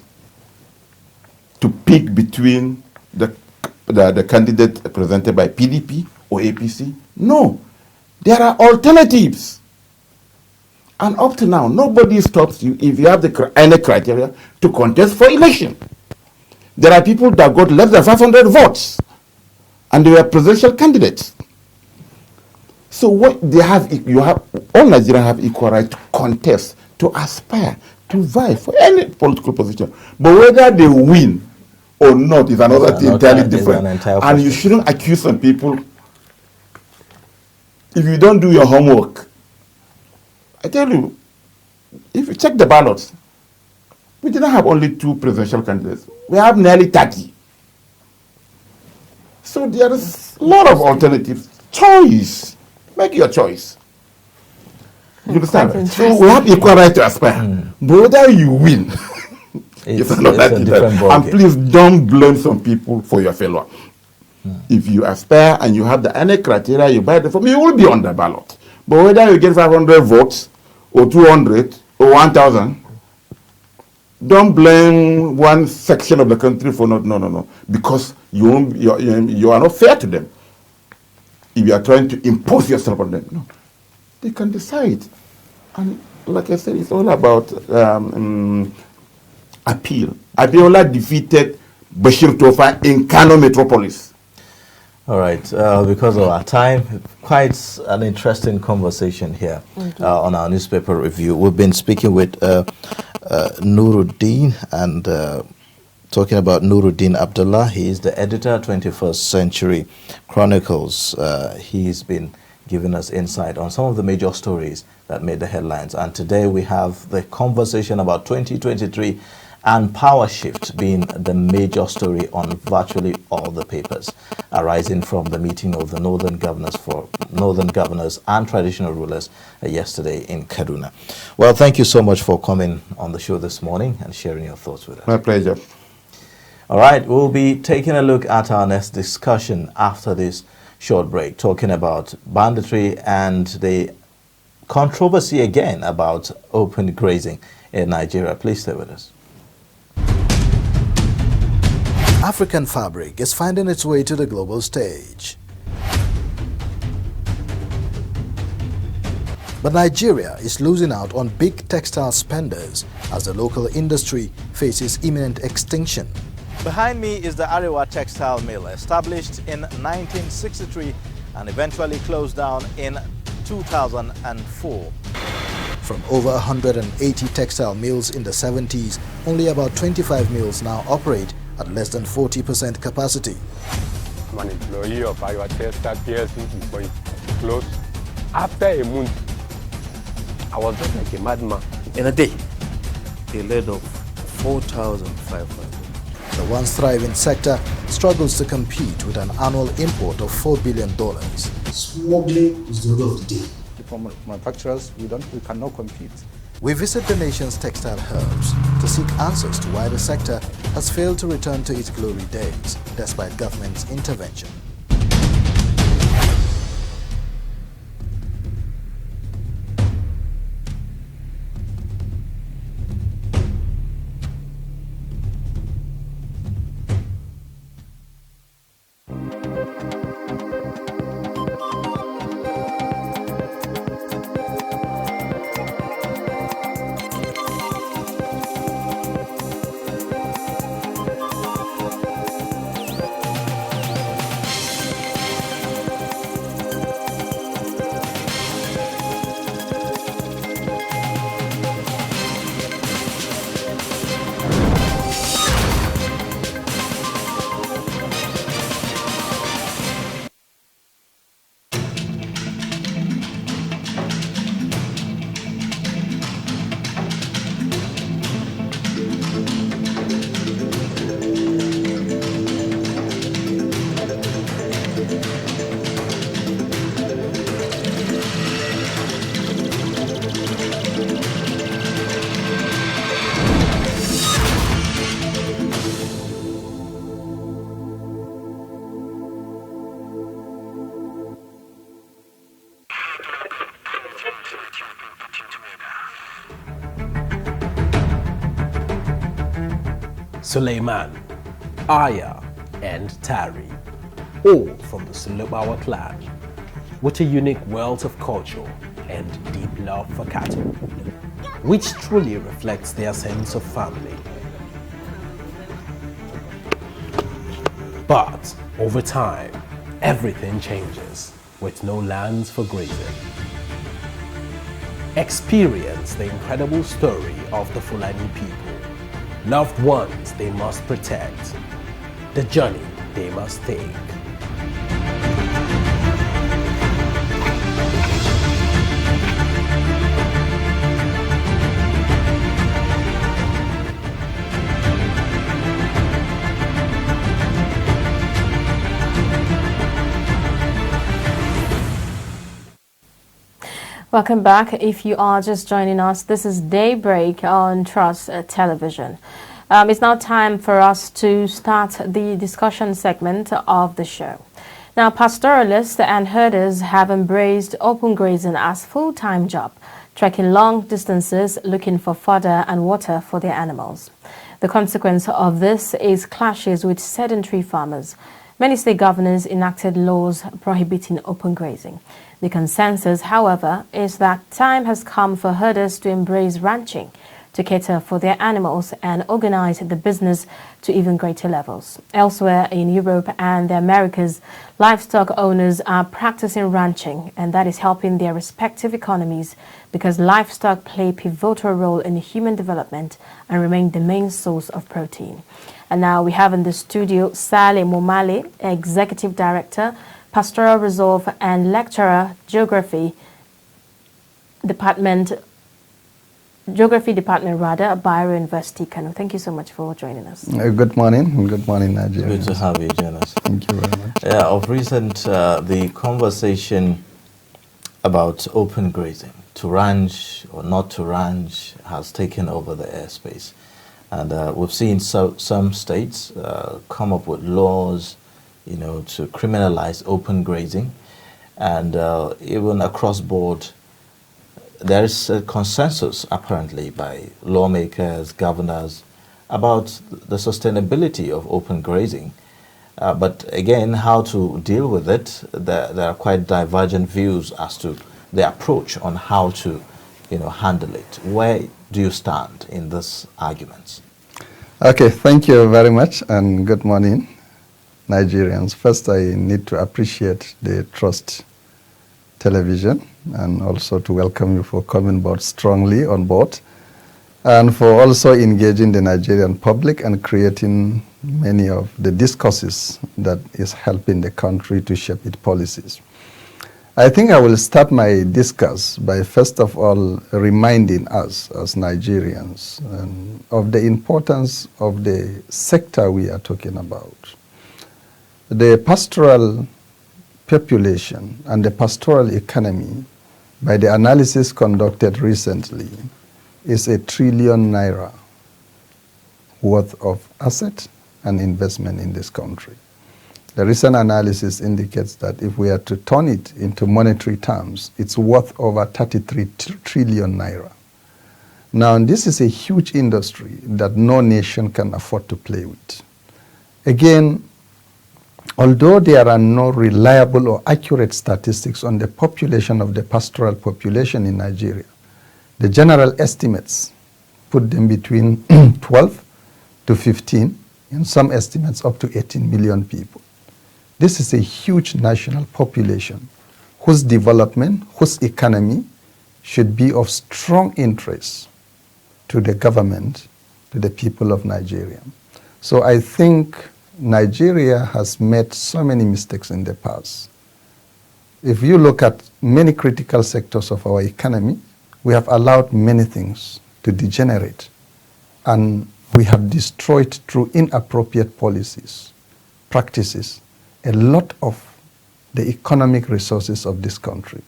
Speaker 8: to pick between the candidate presented by PDP or APC? No. There are alternatives. And up to now, nobody stops you if you have any criteria to contest for election. There are people that got less than 500 votes, and they were presidential candidates. So what all Nigerians have equal right to contest, to aspire, to vie for any political position. But whether they win or not is another thing entirely different. And you shouldn't accuse some people if you don't do your homework. I tell you, if you check the ballots, we didn't have only 2 presidential candidates. We have nearly 30. So there is a lot of alternatives. Choice. Make your choice. You understand? So we have equal right to aspire. But whether you win, it's another different ballgame. And please don't blame some people for your failure. If you aspire and you have any criteria you buy the form, you will be on the ballot. But whether you get 500 votes or 200 or 1,000, don't blame one section of the country for not. No. Because you are not fair to them. If you are trying to impose yourself on them, no. They can decide. And like I said, it's all about appeal. Abiola defeated Bashir Tofa in Kano Metropolis.
Speaker 1: All right, because of our time, quite an interesting conversation here on our newspaper review. We've been speaking with Nuruddin and talking about Nuruddin Abdullah. He is the editor, 21st Century Chronicles. He's been giving us insight on some of the major stories that made the headlines. And today we have the conversation about 2023 and power shift being the major story on virtually all the papers, arising from the meeting of the Northern Governors and traditional rulers yesterday in Kaduna. Well, thank you so much for coming on the show this morning and sharing your thoughts with us.
Speaker 8: My pleasure.
Speaker 1: All right, we'll be taking a look at our next discussion after this short break, talking about banditry and the controversy again about open grazing in Nigeria. Please stay with us.
Speaker 9: African fabric is finding its way to the global stage. But Nigeria is losing out on big textile spenders as the local industry faces imminent extinction.
Speaker 1: Behind me is the Arewa Textile Mill, established in 1963 and eventually closed down in 2004.
Speaker 9: From over 180 textile mills in the 70s, only about 25 mills now operate at less than 40% capacity.
Speaker 10: I'm an employee of Arewa Textile PLC before it closed. After a month, I was just like a madman.
Speaker 11: In a day, they laid off 4,500.
Speaker 9: The once thriving sector struggles to compete with an annual import of $4 billion.
Speaker 12: Smuggling is the order of the day.
Speaker 13: For manufacturers, we cannot compete.
Speaker 9: We visit the nation's textile hubs to seek answers to why the sector has failed to return to its glory days despite government's intervention.
Speaker 14: Suleiman, Aya, and Tari, all from the Sulubawa clan, with a unique wealth of culture and deep love for cattle, which truly reflects their sense of family. But over time, everything changes with no lands for grazing. Experience the incredible story of the Fulani people, loved ones they must protect, the journey they must take.
Speaker 2: Welcome back. If you are just joining us, this is Daybreak on Trust Television. It's now time for us to start the discussion segment of the show. Now, pastoralists and herders have embraced open grazing as full-time job, trekking long distances looking for fodder and water for their animals. The consequence of this is clashes with sedentary farmers. Many state governors enacted laws prohibiting open grazing. The consensus, however, is that time has come for herders to embrace ranching, to cater for their animals and organize the business to even greater levels. Elsewhere in Europe and the Americas, livestock owners are practicing ranching, and that is helping their respective economies because livestock play a pivotal role in human development and remain the main source of protein. And now we have in the studio Sale Momale, Executive Director, Pastoral Reserve and Lecturer, Geography Department, at Bayero University, Kano. Thank you so much for joining us.
Speaker 15: Good morning. Good morning, Nigeria.
Speaker 1: Good to have you, Jonas.
Speaker 15: Thank you very much.
Speaker 1: Of recent, the conversation about open grazing, to ranch or not to ranch, has taken over the airspace. And we've seen some states come up with laws, to criminalize open grazing. And even across board, there is a consensus, apparently, by lawmakers, governors, about the sustainability of open grazing. But again, how to deal with it, there are quite divergent views as to the approach on how to, handle it. Where do you stand in this argument?
Speaker 15: Okay, thank you very much, and good morning, Nigerians. First, I need to appreciate the Trust Television and also to welcome you for coming strongly on board and for also engaging the Nigerian public and creating many of the discourses that is helping the country to shape its policies. I think I will start my discourse by first of all reminding us as Nigerians of the importance of the sector we are talking about. The pastoral population and the pastoral economy, by the analysis conducted recently, is ₦1 trillion worth of asset and investment in this country. The recent analysis indicates that if we are to turn it into monetary terms, it's worth over 33 trillion naira. Now, this is a huge industry that no nation can afford to play with. Again, although there are no reliable or accurate statistics on the population of the pastoral population in Nigeria, the general estimates put them between 12 to 15, in some estimates up to 18 million people. This is a huge national population whose development, whose economy should be of strong interest to the government, to the people of Nigeria. So I think Nigeria has made so many mistakes in the past. If you look at many critical sectors of our economy, we have allowed many things to degenerate, and we have destroyed through inappropriate policies, practices, a lot of the economic resources of this country.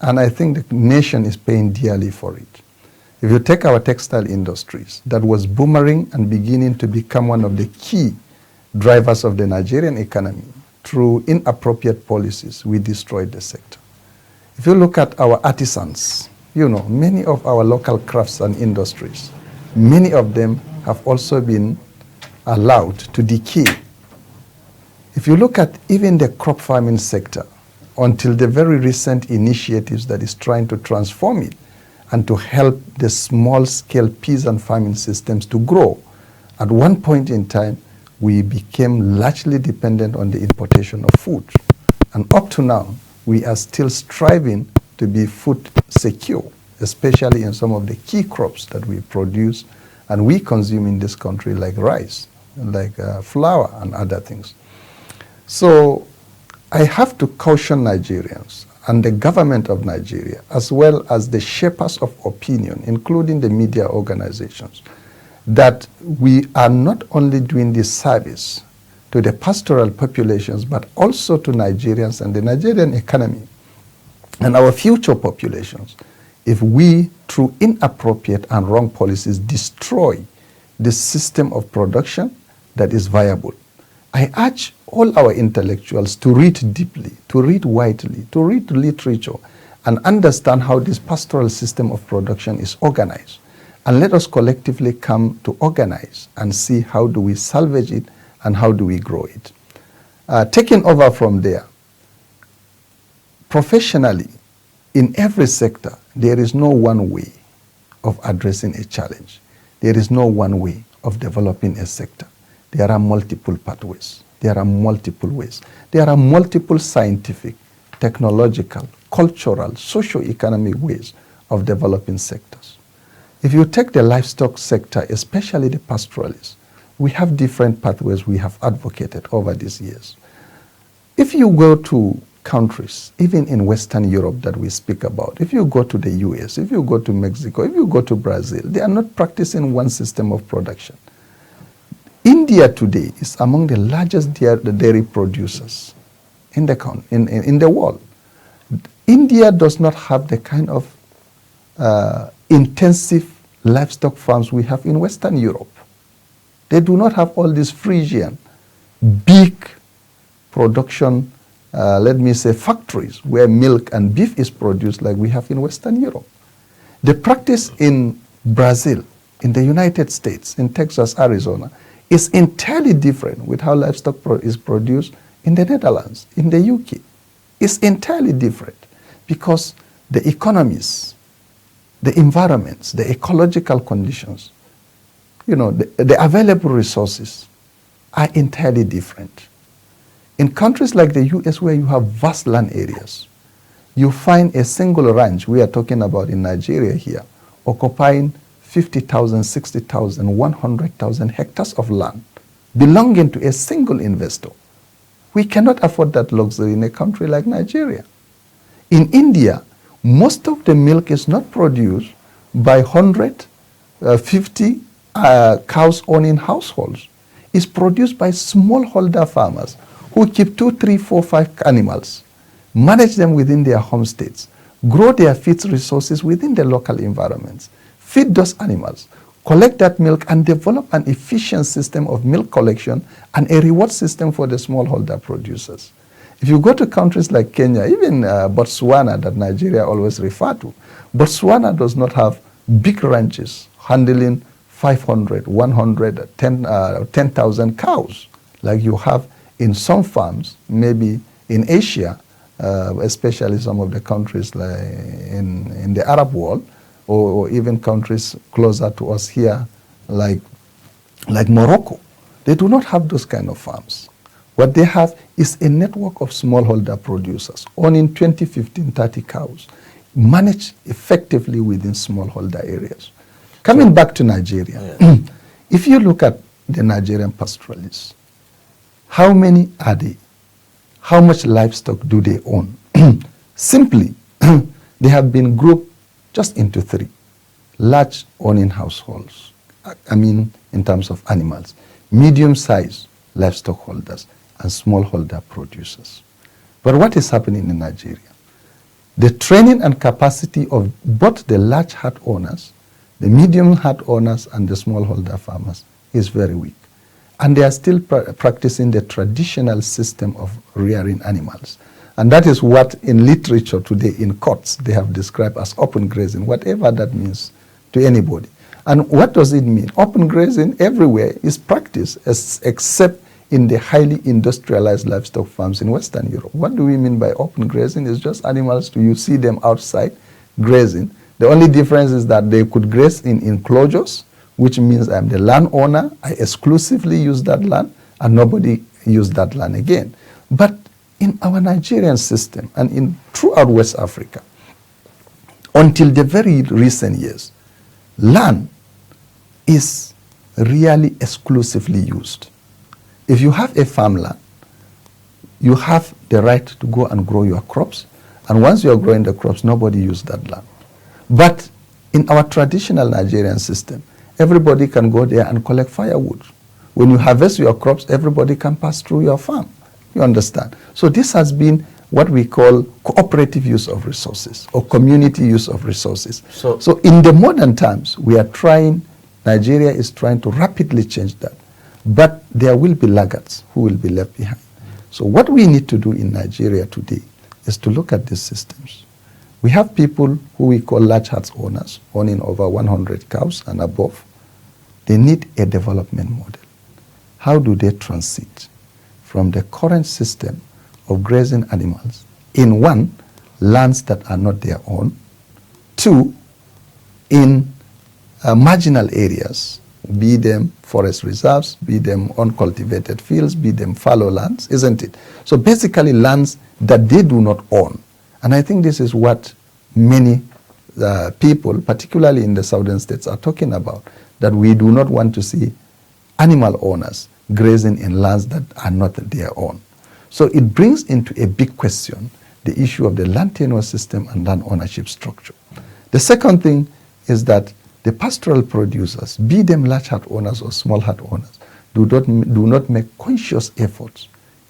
Speaker 15: And I think the nation is paying dearly for it. If you take our textile industries, that was booming and beginning to become one of the key drivers of the Nigerian economy, through inappropriate policies, we destroyed the sector. If you look at our artisans, you know, many of our local crafts and industries, many of them have also been allowed to decay. If you look at even the crop farming sector, until the very recent initiatives that is trying to transform it and to help the small-scale peasant farming systems to grow, at one point in time, we became largely dependent on the importation of food. And up to now, we are still striving to be food secure, especially in some of the key crops that we produce and we consume in this country, like rice, like flour and other things. So I have to caution Nigerians and the government of Nigeria, as well as the shapers of opinion, including the media organizations, that we are not only doing this service to the pastoral populations, but also to Nigerians and the Nigerian economy and our future populations, if we, through inappropriate and wrong policies, destroy the system of production that is viable. I urge all our intellectuals to read deeply, to read widely, to read literature, and understand how this pastoral system of production is organized. And let us collectively come to organize and see how do we salvage it and how do we grow it. Taking over from there, professionally, in every sector, there is no one way of addressing a challenge. There is no one way of developing a sector. There are multiple pathways. There are multiple ways. There are multiple scientific, technological, cultural, socio-economic ways of developing sectors. If you take the livestock sector, especially the pastoralists, we have different pathways we have advocated over these years. If you go to countries, even in Western Europe that we speak about, if you go to the US, if you go to Mexico, if you go to Brazil, they are not practicing one system of production. India today is among the largest dairy producers in the world. India does not have the kind of intensive livestock farms we have in Western Europe. They do not have all these Frisian, big production, let me say, factories where milk and beef is produced like we have in Western Europe. The practice in Brazil, in the United States, in Texas, Arizona, is entirely different with how livestock is produced in the Netherlands, in the UK. It's entirely different because the economies, the environments, the ecological conditions, you know, the available resources are entirely different. In countries like the US, where you have vast land areas, you find a single ranch, we are talking about in Nigeria here, occupying 50,000, 60,000, 100,000 hectares of land belonging to a single investor. We cannot afford that luxury in a country like Nigeria. In India, most of the milk is not produced by 150 cows owning households. It's produced by smallholder farmers who keep 2, 3, 4, 5 animals, manage them within their homesteads, grow their feed resources within the local environments, feed those animals, collect that milk, and develop an efficient system of milk collection and a reward system for the smallholder producers. If you go to countries like Kenya, even Botswana that Nigeria always refer to, Botswana does not have big ranches handling 500, 100, 10,000 cows like you have in some farms, maybe in Asia, especially some of the countries like in the Arab world, or even countries closer to us here, like Morocco. They do not have those kind of farms. What they have is a network of smallholder producers owning 20, 15, 30 cows, managed effectively within smallholder areas. Coming back to Nigeria, if you look at the Nigerian pastoralists, how many are they? How much livestock do they own? Simply, they have been grouped just into 3. Large owning households, I mean in terms of animals, medium-sized livestock holders, and smallholder producers. But what is happening in Nigeria? The training and capacity of both the large herd owners, the medium herd owners, and the smallholder farmers is very weak. And they are still practicing the traditional system of rearing animals. And that is what in literature today, in courts, they have described as open grazing, whatever that means to anybody. And what does it mean? Open grazing everywhere is practiced except in the highly industrialized livestock farms in Western Europe. What do we mean by open grazing? It's just animals, you see them outside grazing. The only difference is that they could graze in enclosures, which means I'm the landowner, I exclusively use that land, and nobody use that land again. But in our Nigerian system and throughout West Africa, until the very recent years, land is really exclusively used. If you have a farmland, you have the right to go and grow your crops, and once you're growing the crops, nobody uses that land. But in our traditional Nigerian system, everybody can go there and collect firewood. When you harvest your crops, everybody can pass through your farm. You understand? So this has been what we call cooperative use of resources or community use of resources. So in the modern times, Nigeria is trying to rapidly change that. But there will be laggards who will be left behind. So what we need to do in Nigeria today is to look at these systems. We have people who we call large herds owners, owning over 100 cows and above. They need a development model. How do they transit from the current system of grazing animals in one, lands that are not their own, two, in marginal areas, be them forest reserves, be them uncultivated fields, be them fallow lands, isn't it? So basically lands that they do not own. And I think this is what many people, particularly in the southern states, are talking about, that we do not want to see animal owners grazing in lands that are not their own. So it brings into a big question the issue of the land tenure system and land ownership structure. The second thing is that the pastoral producers, be them large herd owners or small herd owners, do not make conscious efforts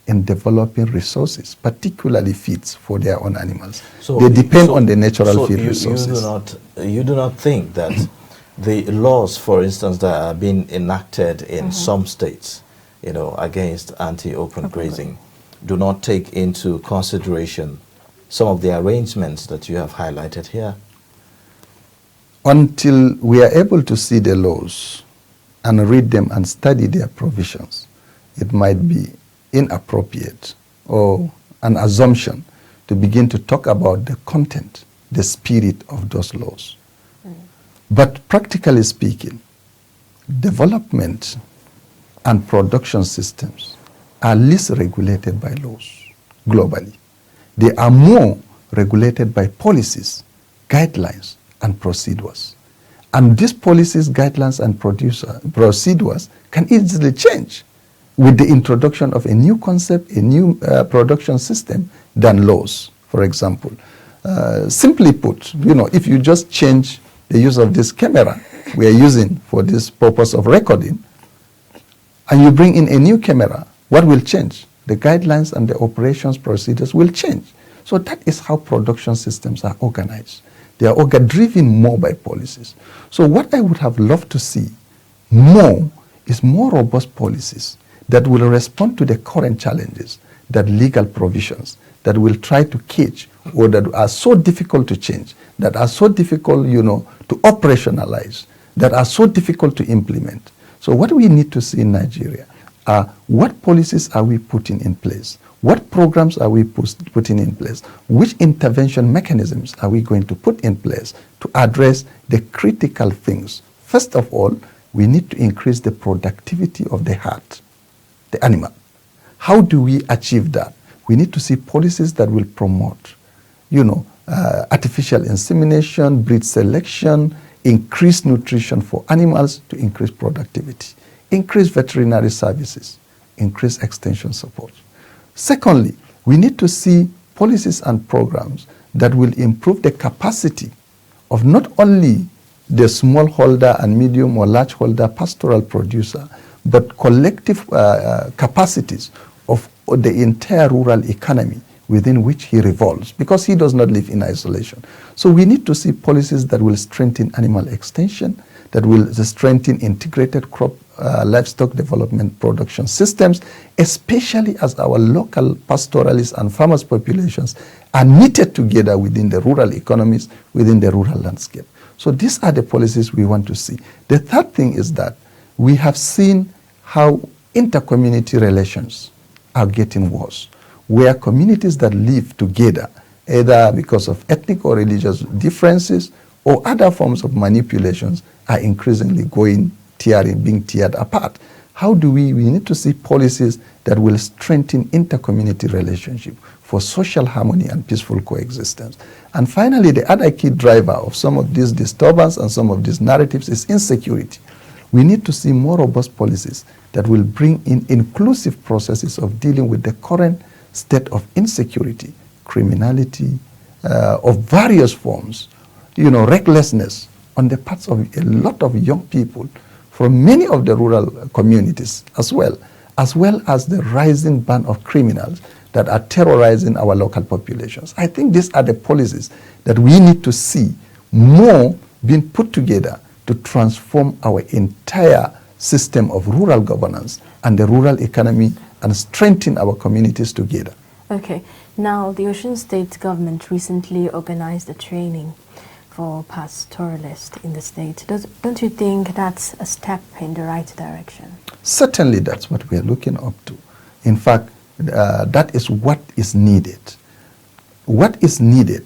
Speaker 15: in developing resources, particularly feeds for their own animals. So they depend on the natural feed resources.
Speaker 1: You do not think that the laws, for instance, that are being enacted in some states, against anti-open grazing, do not take into consideration some of the arrangements that you have highlighted here?
Speaker 15: Until we are able to see the laws and read them and study their provisions, it might be inappropriate or an assumption to begin to talk about the content, the spirit of those laws. But practically speaking, development and production systems are least regulated by laws globally. They are more regulated by policies, guidelines, and procedures. And these policies, guidelines, and procedures can easily change with the introduction of a new concept, a new production system than laws, for example. Simply put, if you just change the use of this camera we are using for this purpose of recording, and you bring in a new camera, what will change? The guidelines and the operations procedures will change. So that is how production systems are organized. They are driven more by policies. So what I would have loved to see more is more robust policies that will respond to the current challenges, that legal provisions that will try to catch or that are so difficult to change, that are so difficult, to operationalize, that are so difficult to implement. So what we need to see in Nigeria are what policies are we putting in place? What programs are we putting in place? Which intervention mechanisms are we going to put in place to address the critical things? First of all, we need to increase the productivity of the herd, the animal. How do we achieve that? We need to see policies that will promote, artificial insemination, breed selection, increase nutrition for animals to increase productivity, increase veterinary services, increase extension support. Secondly, we need to see policies and programs that will improve the capacity of not only the smallholder and medium or largeholder pastoral producer, but collective capacities of the entire rural economy within which he revolves, because he does not live in isolation. So we need to see policies that will strengthen animal extension, that will strengthen integrated crop livestock development production systems, especially as our local pastoralists and farmers populations are knitted together within the rural economies, within the rural landscape. So these are the policies we want to see. The third thing is that we have seen how inter-community relations are getting worse, where communities that live together, either because of ethnic or religious differences or other forms of manipulations, are increasingly being teared apart. How do we need to see policies that will strengthen inter-community relationship for social harmony and peaceful coexistence. And finally, the other key driver of some of these disturbance and some of these narratives is insecurity. We need to see more robust policies that will bring in inclusive processes of dealing with the current state of insecurity, criminality of various forms, recklessness on the parts of a lot of young people from many of the rural communities as well as the rising band of criminals that are terrorizing our local populations. I think these are the policies that we need to see more being put together to transform our entire system of rural governance and the rural economy and strengthen our communities together.
Speaker 2: Okay. Now, the Osun State government recently organized a training for pastoralists in the state. Don't you think that's a step in the right direction?
Speaker 15: Certainly, that's what we are looking up to. In fact, that is what is needed. What is needed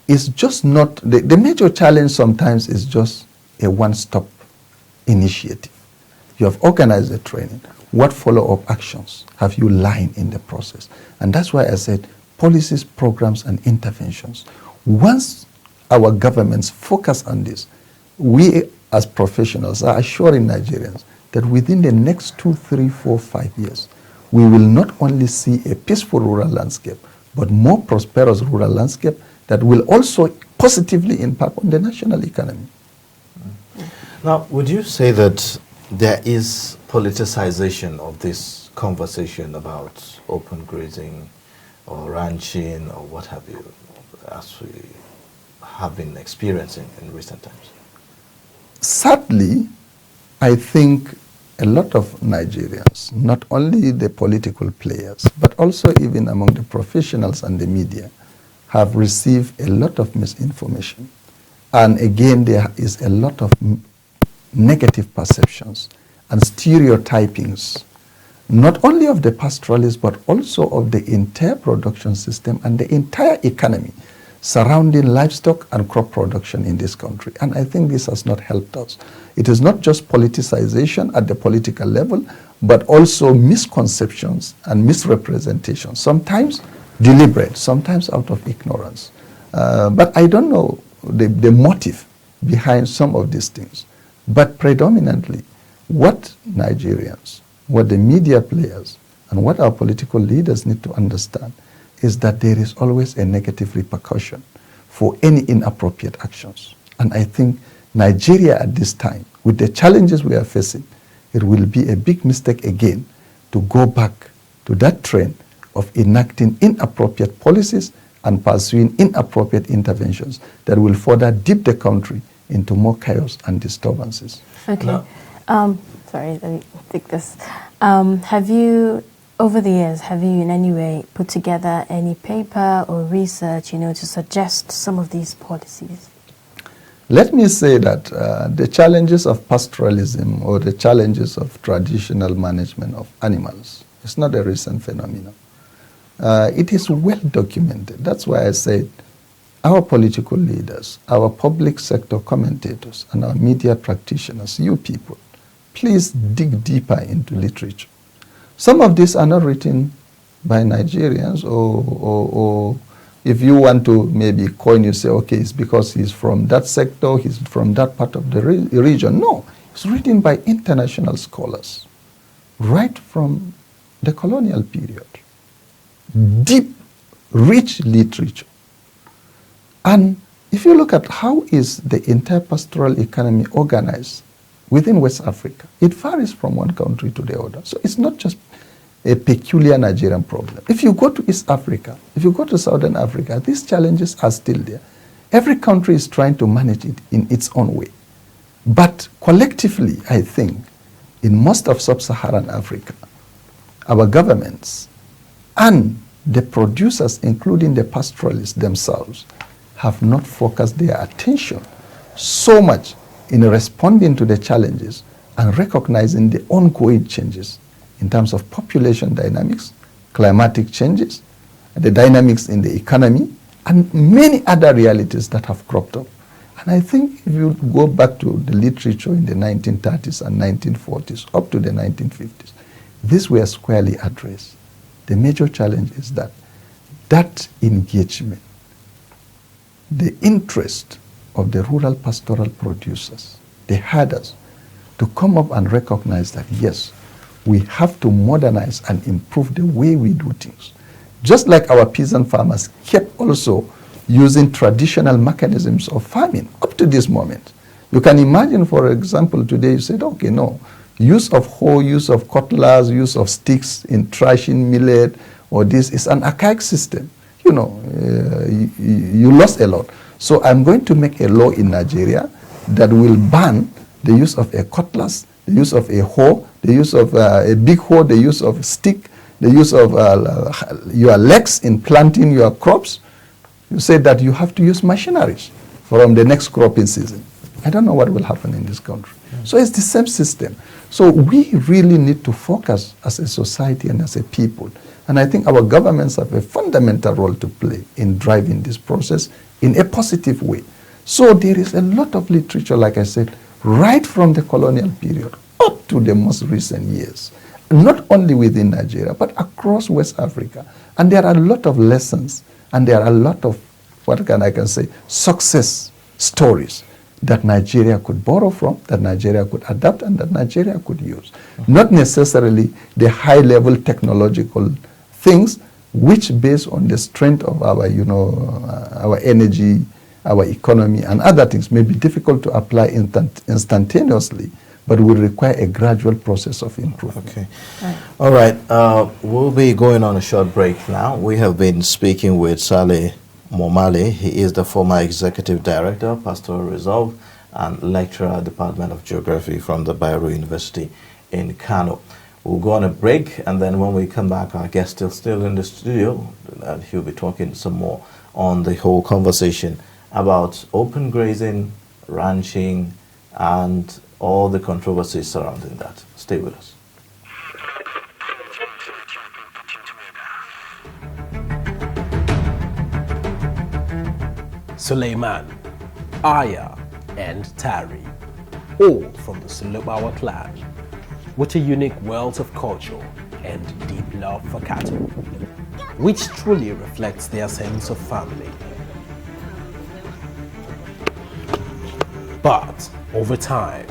Speaker 15: is just not, the major challenge sometimes is just a one-stop initiative. You have organized the training. What follow-up actions have you lined in the process? And that's why I said policies, programs, and interventions. Once our governments focus on this, we as professionals are assuring Nigerians that within the next 2, 3, 4, 5 years, we will not only see a peaceful rural landscape, but more prosperous rural landscape that will also positively impact on the national economy.
Speaker 1: Now, would you say that there is politicization of this conversation about open grazing or ranching or what have you, as we have been experiencing in recent times?
Speaker 15: Sadly, I think a lot of Nigerians, not only the political players, but also even among the professionals and the media, have received a lot of misinformation. And again, there is a lot of negative perceptions and stereotypings, not only of the pastoralists, but also of the entire production system and the entire economy surrounding livestock and crop production in this country. And I think this has not helped us. It is not just politicization at the political level, but also misconceptions and misrepresentations, sometimes deliberate, sometimes out of ignorance. But I don't know the motive behind some of these things. But predominantly, what Nigerians, what the media players, and what our political leaders need to understand is that there is always a negative repercussion for any inappropriate actions. And I think Nigeria at this time, with the challenges we are facing, it will be a big mistake again to go back to that trend of enacting inappropriate policies and pursuing inappropriate interventions that will further dip the country into more chaos and disturbances.
Speaker 2: Okay. No. Sorry, let me take this. Over the years, have you in any way put together any paper or research, to suggest some of these policies?
Speaker 15: Let me say that the challenges of pastoralism or the challenges of traditional management of animals is not a recent phenomenon. It is well documented. That's why I said our political leaders, our public sector commentators, and our media practitioners, you people, please dig deeper into literature. Some of these are not written by Nigerians, or if you want to maybe coin, you say, okay, it's because he's from that sector, he's from that part of the region. No, it's written by international scholars, right from the colonial period. Deep, rich literature. And if you look at how is the entire pastoral economy organized within West Africa, it varies from one country to the other. So it's not just a peculiar Nigerian problem. If you go to East Africa, if you go to Southern Africa, these challenges are still there. Every country is trying to manage it in its own way. But collectively, I think, in most of sub-Saharan Africa, our governments and the producers, including the pastoralists themselves, have not focused their attention so much in responding to the challenges and recognizing the ongoing changes in terms of population dynamics, climatic changes, the dynamics in the economy, and many other realities that have cropped up. And I think if you go back to the literature in the 1930s and 1940s, up to the 1950s, these were squarely addressed. The major challenge is that engagement, the interest of the rural pastoral producers, the herders, to come up and recognize that, yes, we have to modernize and improve the way we do things. Just like our peasant farmers kept also using traditional mechanisms of farming up to this moment. You can imagine, for example, today you said, okay, no, use of hoe, use of cutlass, use of sticks in thrashing millet, or this is an archaic system. You know, you lost a lot. So I'm going to make a law in Nigeria that will ban the use of a cutlass, the use of a hoe, the use of a big hoe, the use of stick, the use of your legs in planting your crops. You say that you have to use machineries from the next cropping season. I don't know what will happen in this country. So it's the same system. So we really need to focus as a society and as a people. And I think our governments have a fundamental role to play in driving this process in a positive way. So there is a lot of literature, like I said, right from the colonial period up to the most recent years, not only within Nigeria, but across West Africa. And there are a lot of lessons, and there are a lot of, I can say, success stories that Nigeria could borrow from, that Nigeria could adapt, and that Nigeria could use. Not necessarily the high-level technological things, which based on the strength of our, our energy, our economy, and other things may be difficult to apply instantaneously, but will require a gradual process of improvement.
Speaker 1: Okay. All right. We'll be going on a short break now. We have been speaking with Saleh Momale. He is the former Executive Director, Pastoral Resolve, and lecturer at the Department of Geography from the Bayero University in Kano. We'll go on a break, and then when we come back, our guest is still in the studio, and he'll be talking some more on the whole conversation about open grazing, ranching, and all the controversies surrounding that. Stay with us.
Speaker 14: Suleiman, Aya, and Tari, all from the Sulubawa clan, with a unique wealth of culture and deep love for cattle, which truly reflects their sense of family. But over time,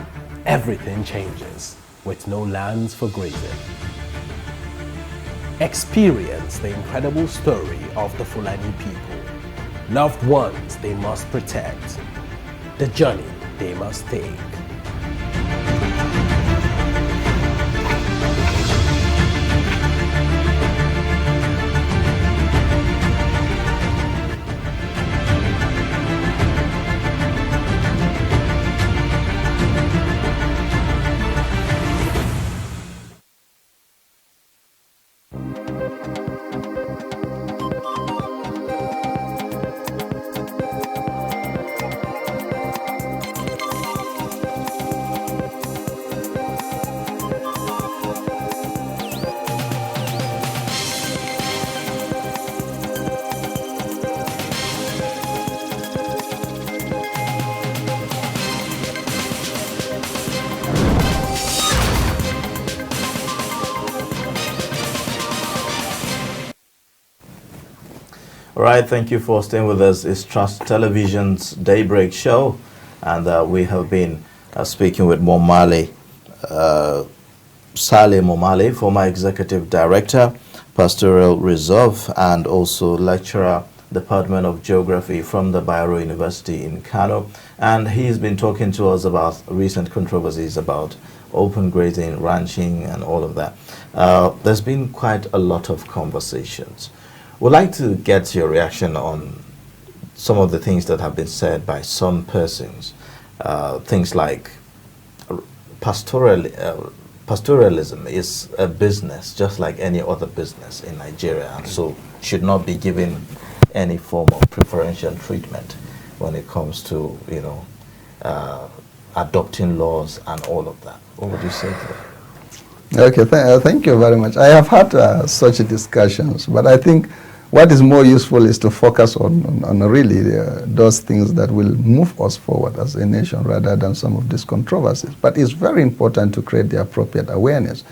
Speaker 14: everything changes with no lands for grazing. Experience the incredible story of the Fulani people, loved ones they must protect, the journey they must take.
Speaker 1: All right, thank you for staying with us. It's Trust Television's Daybreak Show, and we have been speaking with Momale, Saleh Momale, former Executive Director, Pastoral Reserve, and also lecturer, Department of Geography from the Bayero University in Kano. And he's been talking to us about recent controversies about open grazing, ranching, and all of that. There's been quite a lot of conversations. We'd like to get your reaction on some of the things that have been said by some persons. Things like pastoral pastoralism is a business just like any other business in Nigeria, and so should not be given any form of preferential treatment when it comes to, you know, adopting laws and all of that. What would you say to that?
Speaker 15: Okay, thank you very much. I have had such discussions, but I think what is more useful is to focus on really those things that will move us forward as a nation rather than some of these controversies. But it's very important to create the appropriate awareness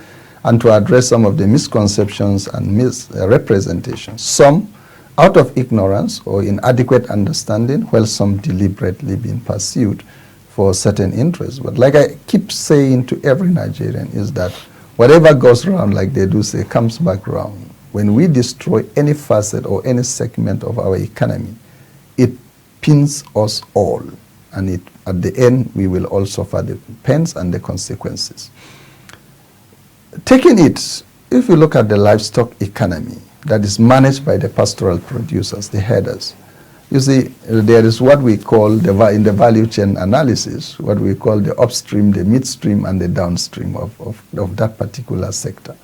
Speaker 15: and to address some of the misconceptions and misrepresentations, some out of ignorance or inadequate understanding, while some deliberately being pursued for certain interests. But like I keep saying to every Nigerian is that whatever goes round, like they do say, comes back round. When we destroy any facet or any segment of our economy, it pins us all. And at the end, we will all suffer the pains and the consequences. Taking it, if you look at the livestock economy that is managed by the pastoral producers, the headers, you see, there is what we call, in the value chain analysis, what we call the upstream, the midstream, and the downstream of that particular sector.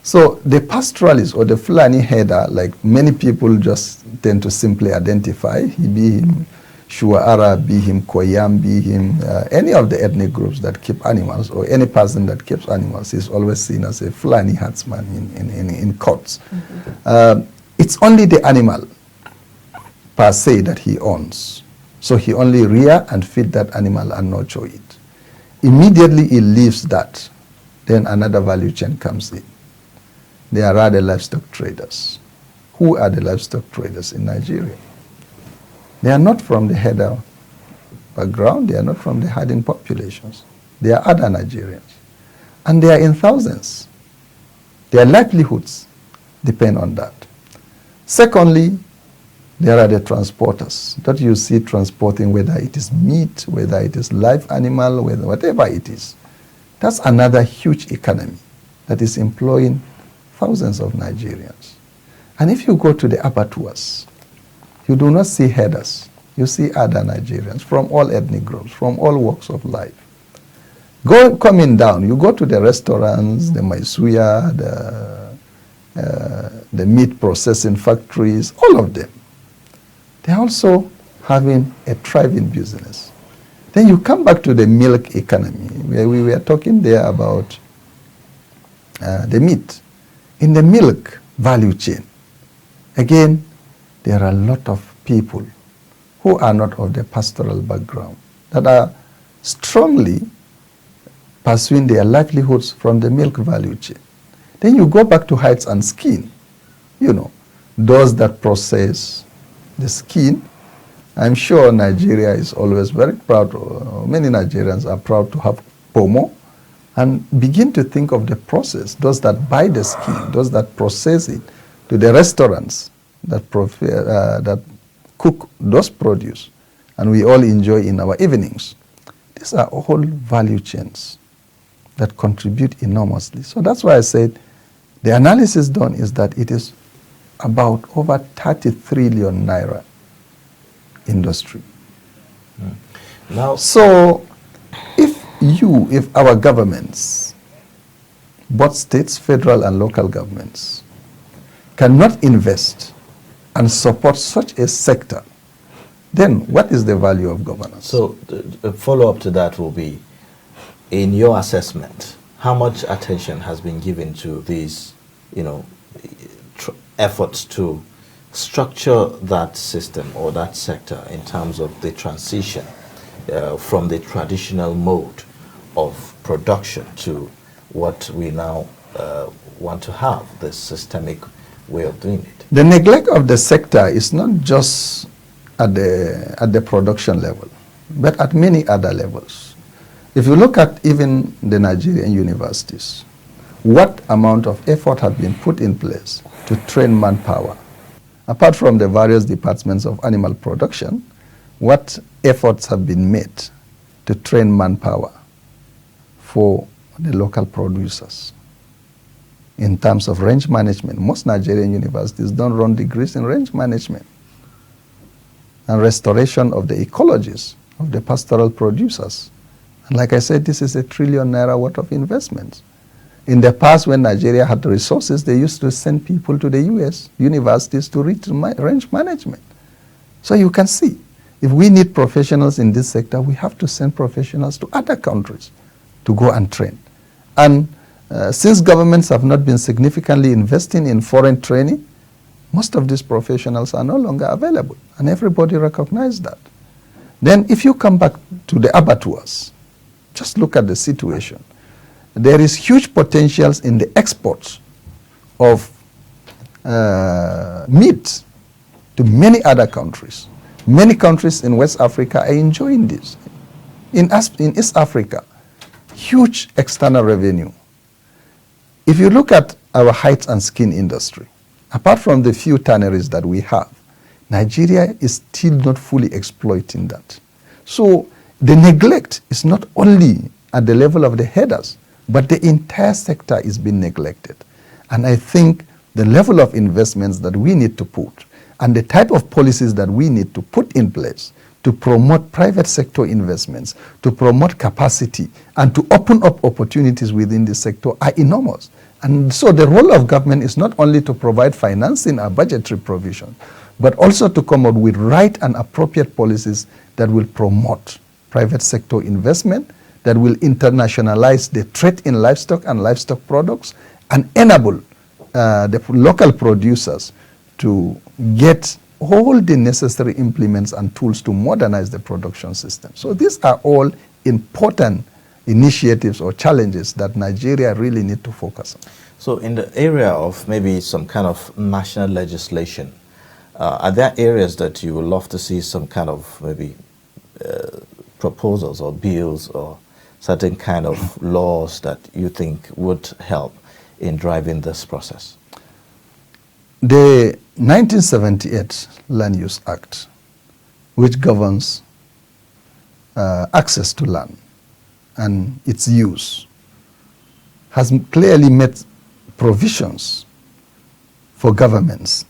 Speaker 15: So the pastoralist or the Fulani header, like many people just tend to simply identify, be him Shuara, be him Koyam, be him any of the ethnic groups that keep animals, or any person that keeps animals is always seen as a Fulani herdsman in courts. Mm-hmm. It's only the animal per se that he owns. So he only rear and feed that animal and nurture it. Immediately he leaves that, then another value chain comes in. There are the livestock traders. Who are the livestock traders in Nigeria? They are not from the header background, they are not from the herding populations. They are other Nigerians. And they are in thousands. Their livelihoods depend on that. Secondly, there are the transporters that you see transporting, whether it is meat, whether it is live animal, whatever it is. That's another huge economy that is employing thousands of Nigerians. And if you go to the abattoirs, you do not see headers. You see other Nigerians from all ethnic groups, from all walks of life. Coming down, you go to the restaurants, the maisuya, the meat processing factories, all of them. They're also having a thriving business. Then you come back to the milk economy, where we were talking there about the meat. In the milk value chain, again, there are a lot of people who are not of the pastoral background that are strongly pursuing their livelihoods from the milk value chain. Then you go back to hides and skin, you know, those that process the skin. I'm sure Nigeria is always very proud, many Nigerians are proud to have Pomo, and begin to think of the process, those that buy the skin, those that process it, to the restaurants that cook those produce, and we all enjoy in our evenings. These are all value chains that contribute enormously. So that's why I said the analysis done is that it is about over 30 trillion naira industry.
Speaker 1: Now,
Speaker 15: so if our governments, both states, federal and local governments, cannot invest and support such a sector, then what is the value of governance?
Speaker 1: So a follow-up to that will be, in your assessment, how much attention has been given to these, you know, efforts to structure that system or that sector in terms of the transition from the traditional mode of production to what we now want to have, this systemic way of doing it?
Speaker 15: The neglect of the sector is not just at the production level, but at many other levels. If you look at even the Nigerian universities, what amount of effort has been put in place to train manpower? Apart from the various departments of animal production, what efforts have been made to train manpower for the local producers in terms of range management? Most Nigerian universities don't run degrees in range management and restoration of the ecologies of the pastoral producers. And like I said, this is ₦1 trillion worth of investments. In the past, when Nigeria had the resources, they used to send people to the US universities to reach range management. So you can see, if we need professionals in this sector, we have to send professionals to other countries to go and train. And since governments have not been significantly investing in foreign training, most of these professionals are no longer available, and everybody recognizes that. Then if you come back to the abattoirs, just look at the situation. There is huge potentials in the exports of meat to many other countries. Many countries in West Africa are enjoying this. In East Africa, huge external revenue. If you look at our hides and skin industry, apart from the few tanneries that we have, Nigeria is still not fully exploiting that. So the neglect is not only at the level of the headers, but the entire sector is being neglected. And I think the level of investments that we need to put and the type of policies that we need to put in place to promote private sector investments, to promote capacity, and to open up opportunities within the sector are enormous. And so the role of government is not only to provide financing or budgetary provision, but also to come up with right and appropriate policies that will promote private sector investment, that will internationalize the trade in livestock and livestock products, and enable the local producers to get all the necessary implements and tools to modernize the production system. So these are all important initiatives or challenges that Nigeria really need to focus on.
Speaker 1: So in the area of maybe some kind of national legislation, are there areas that you would love to see some kind of maybe proposals or bills or certain kind of laws that you think would help in driving this process?
Speaker 15: The 1978 Land Use Act, which governs access to land and its use, has clearly made provisions for governments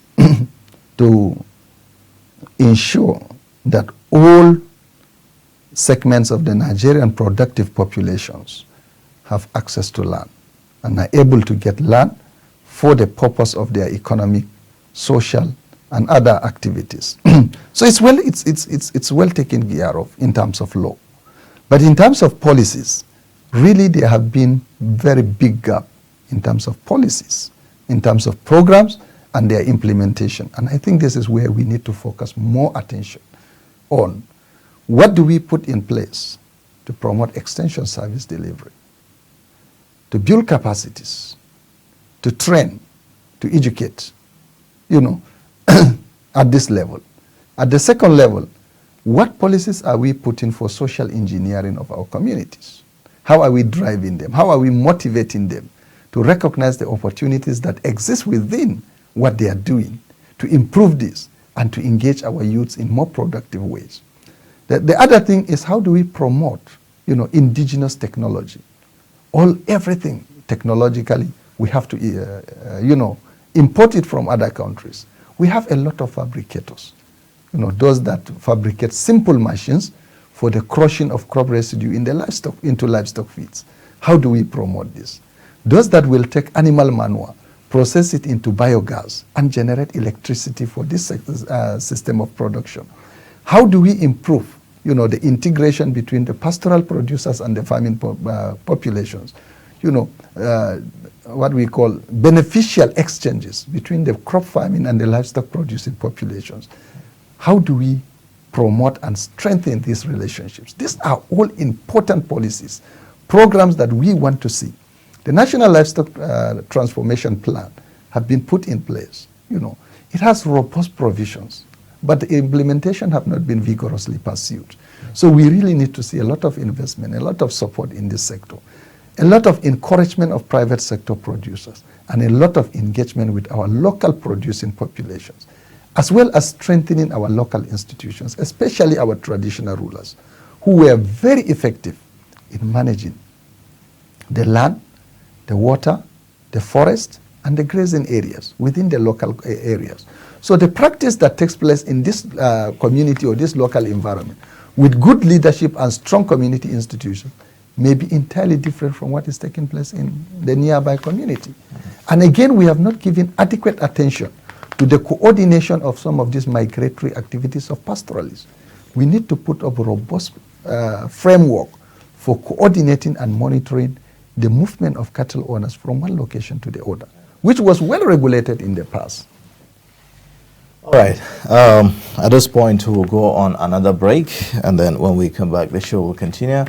Speaker 15: to ensure that all segments of the Nigerian productive populations have access to land and are able to get land for the purpose of their economic, social, and other activities. So it's well taken care of in terms of law. But in terms of policies, really there have been very big gap in terms of policies, in terms of programs and their implementation. And I think this is where we need to focus more attention on what do we put in place to promote extension service delivery, to build capacities, to train, to educate, at this level. At the second level, what policies are we putting for social engineering of our communities? How are we driving them? How are we motivating them to recognize the opportunities that exist within what they are doing to improve this and to engage our youths in more productive ways? The other thing is, how do we promote, indigenous technology? Everything technologically, we have to, import it from other countries. We have a lot of fabricators, those that fabricate simple machines for the crushing of crop residue into livestock feeds. How do we promote this? Those that will take animal manure, process it into biogas, and generate electricity for this system of production. How do we improve, the integration between the pastoral producers and the farming populations? What we call beneficial exchanges between the crop farming and the livestock producing populations. How do we promote and strengthen these relationships? These are all important policies, programs that we want to see. The National Livestock Transformation Plan have been put in place. It has robust provisions, but the implementation have not been vigorously pursued. So we really need to see a lot of investment, a lot of support in this sector, a lot of encouragement of private sector producers, and a lot of engagement with our local producing populations, as well as strengthening our local institutions, especially our traditional rulers, who were very effective in managing the land, the water, the forest, and the grazing areas within the local areas. So the practice that takes place in this community or this local environment with good leadership and strong community institutions may be entirely different from what is taking place in the nearby community. And again, we have not given adequate attention to the coordination of some of these migratory activities of pastoralists. We need to put up a robust framework for coordinating and monitoring the movement of cattle owners from one location to the other, which was well regulated in the past.
Speaker 1: All right. At this point, we'll go on another break, and then when we come back, the show will continue.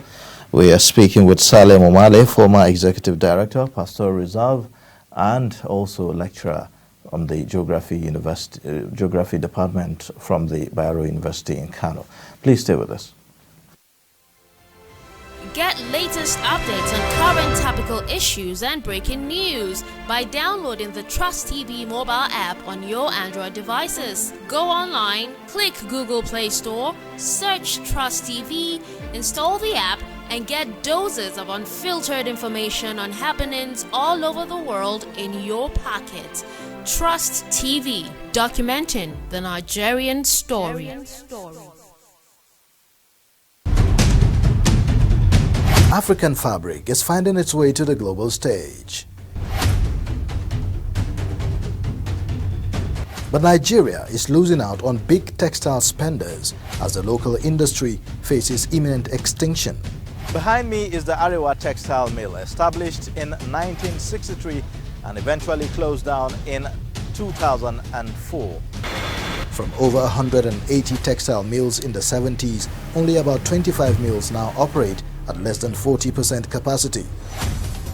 Speaker 1: We are speaking with Saleh Momale, former Executive Director, Pastoral Reserve, and also lecturer on the Geography Department from the Bayero University in Kano. Please stay with us.
Speaker 5: Get latest updates on current topical issues and breaking news by downloading the Trust TV mobile app on your Android devices. Go online, click Google Play Store, search Trust TV, install the app, and get doses of unfiltered information on happenings all over the world in your pocket. Trust TV, documenting the Nigerian story.
Speaker 9: African fabric is finding its way to the global stage. But Nigeria is losing out on big textile spenders as the local industry faces imminent extinction. Behind me is the Arewa Textile Mill, established in 1963 and eventually closed down in 2004. From over 180 textile mills in the 70s, only about 25 mills now operate at less than 40% capacity.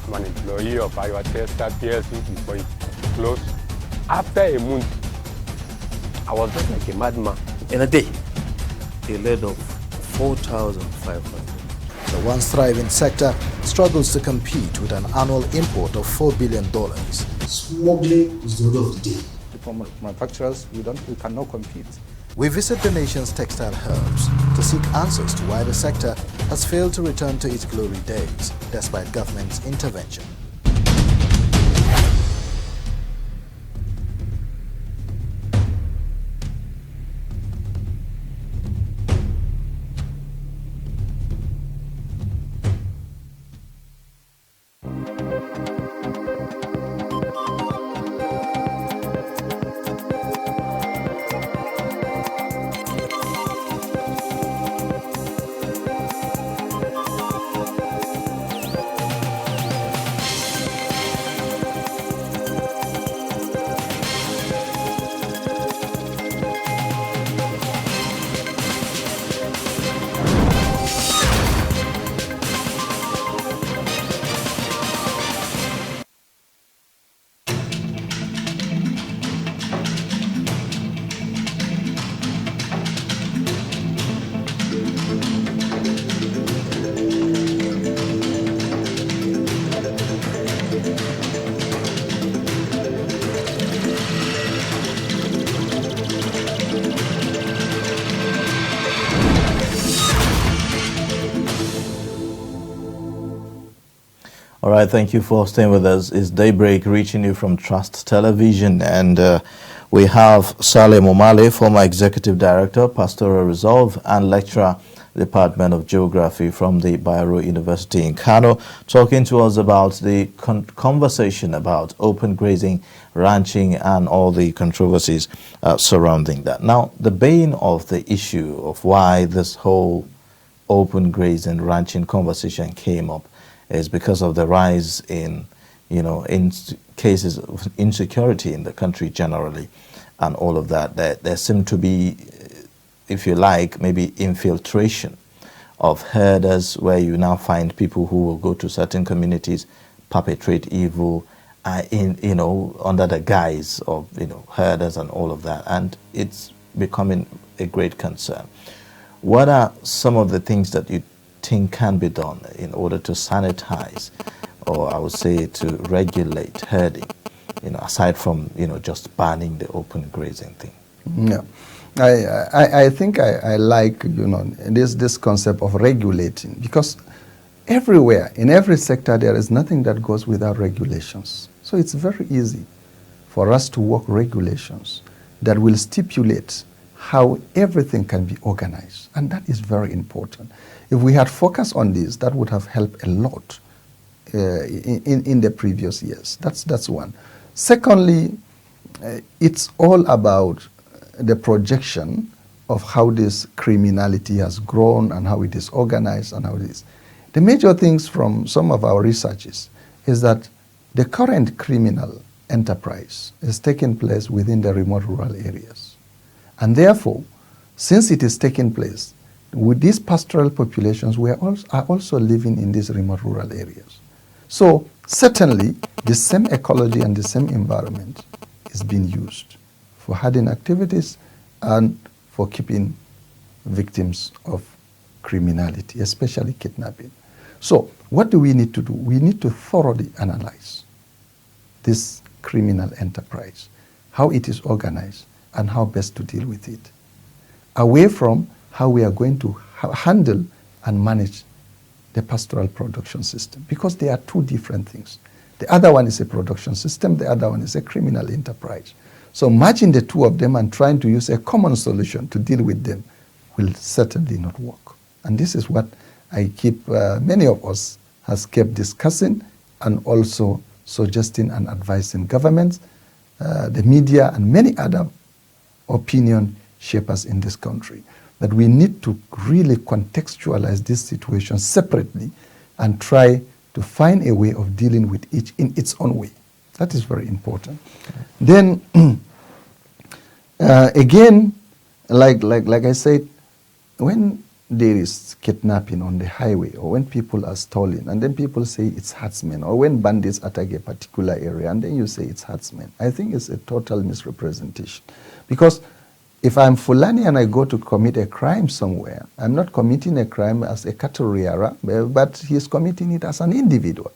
Speaker 10: I'm an employee of Arewa Textile PLC before it closed. After a month, I was just like a madman.
Speaker 11: In a day, a load of 4,500.
Speaker 9: The once thriving sector struggles to compete with an annual import of $4 billion.
Speaker 12: Smuggling is the order of the day.
Speaker 13: For manufacturers, we cannot compete.
Speaker 9: We visit the nation's textile hubs to seek answers to why the sector has failed to return to its glory days despite government's intervention.
Speaker 1: All right, thank you for staying with us. It's Daybreak reaching you from Trust Television, and we have Saleh Momale, former Executive Director, Pastoral Reserve, and lecturer, Department of Geography from the Bayero University in Kano, talking to us about the conversation about open grazing, ranching, and all the controversies surrounding that. Now, the bane of the issue of why this whole open grazing, ranching conversation came up is because of the rise in, in cases of insecurity in the country generally, and all of that. There seemed to be, if you like, maybe infiltration of herders, where you now find people who will go to certain communities, perpetrate evil, under the guise of, herders and all of that, and it's becoming a great concern. What are some of the things that you think can be done in order to sanitize, or I would say to regulate herding, aside from, just banning the open grazing thing?
Speaker 15: Yeah. I think I like, this concept of regulating, because everywhere, in every sector, there is nothing that goes without regulations. So it's very easy for us to work regulations that will stipulate how everything can be organized. And that is very important. If we had focused on this, that would have helped a lot in the previous years. That's one. Secondly, it's all about the projection of how this criminality has grown and how it is organized and how it is. The major things from some of our researches is that the current criminal enterprise is taking place within the remote rural areas. And therefore, since it is taking place, with these pastoral populations, we are also living in these remote rural areas. So certainly, the same ecology and the same environment is being used for herding activities and for keeping victims of criminality, especially kidnapping. So what do we need to do? We need to thoroughly analyze this criminal enterprise, how it is organized, and how best to deal with it, away from how we are going to handle and manage the pastoral production system, because they are two different things. The other one is a production system, the other one is a criminal enterprise. So merging the two of them and trying to use a common solution to deal with them will certainly not work. And this is what I keep, many of us has kept discussing and also suggesting and advising governments, the media, and many other opinion shapers in this country, that we need to really contextualize this situation separately and try to find a way of dealing with each in its own way. That is very important. Then, again, like I said, when there is kidnapping on the highway, or when people are stolen, and then people say it's herdsmen, or when bandits attack a particular area, and then you say it's herdsmen, I think it's a total misrepresentation. Because if I'm Fulani and I go to commit a crime somewhere, I'm not committing a crime as a cattle rearer, but he's committing it as an individual.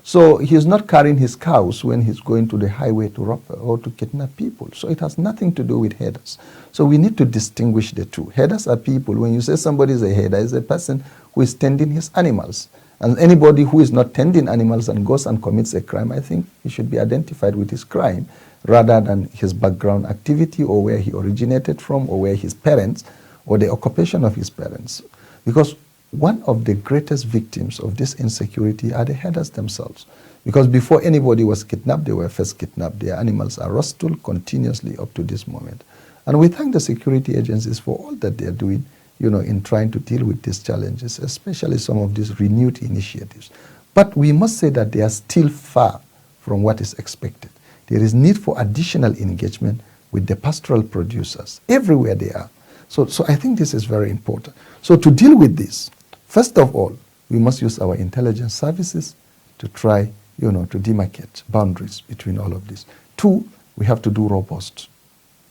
Speaker 15: So he's not carrying his cows when he's going to the highway to rob or to kidnap people. So it has nothing to do with herders. So we need to distinguish the two. Herders are people. When you say somebody is a herder, is a person who is tending his animals. And anybody who is not tending animals and goes and commits a crime, I think he should be identified with his crime rather than his background activity or where he originated from or where his parents or the occupation of his parents. Because one of the greatest victims of this insecurity are the herders themselves. Because before anybody was kidnapped, they were first kidnapped. Their animals are rustled continuously up to this moment. And we thank the security agencies for all that they are doing, in trying to deal with these challenges, especially some of these renewed initiatives. But we must say that they are still far from what is expected. There is need for additional engagement with the pastoral producers everywhere they are. So I think this is very important. So to deal with this, first of all, we must use our intelligence services to try, to demarcate boundaries between all of this. Two, we have to do robust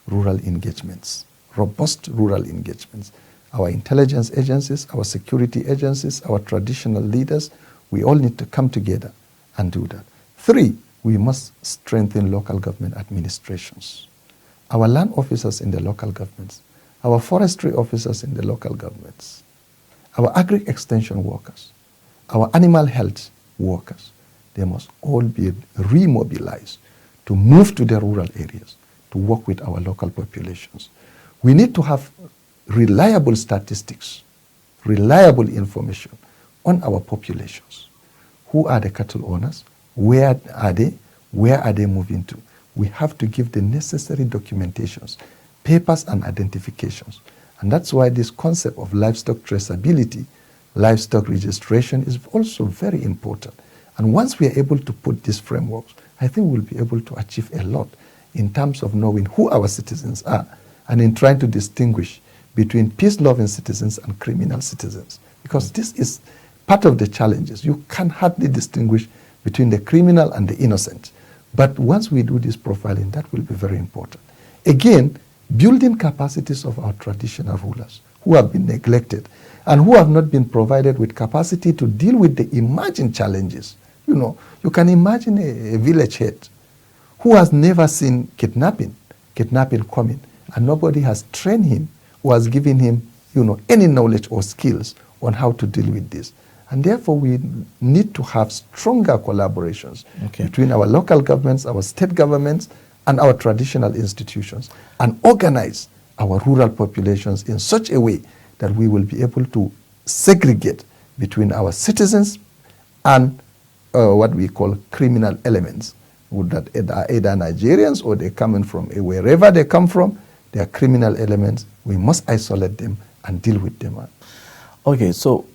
Speaker 15: rural engagements. Our intelligence agencies, our security agencies, our traditional leaders, we all need to come together and do that. Three, we must strengthen local government administrations. Our land officers in the local governments, our forestry officers in the local governments, our agri-extension workers, our animal health workers, they must all be remobilized to move to the rural areas to work with our local populations. We need to have reliable statistics, reliable information on our populations. Who are the cattle owners? Where are they? Where are they moving to? We have to give the necessary documentations, papers and identifications. And that's why this concept of livestock traceability, livestock registration is also very important. And once we are able to put these frameworks, I think we'll be able to achieve a lot in terms of knowing who our citizens are and in trying to distinguish between peace-loving citizens and criminal citizens. Because this is part of the challenges. You can hardly distinguish between the criminal and the innocent. But once we do this profiling, that will be very important. Again, building capacities of our traditional rulers who have been neglected and who have not been provided with capacity to deal with the emerging challenges. You can imagine a village head who has never seen kidnapping coming, and nobody has trained him or has given him, any knowledge or skills on how to deal with this. And therefore, we need to have stronger collaborations between our local governments, our state governments, and our traditional institutions, and organize our rural populations in such a way that we will be able to segregate between our citizens and what we call criminal elements, that are either Nigerians or they're coming from wherever they come from. They are criminal elements. We must isolate them and deal with them.
Speaker 1: Okay, so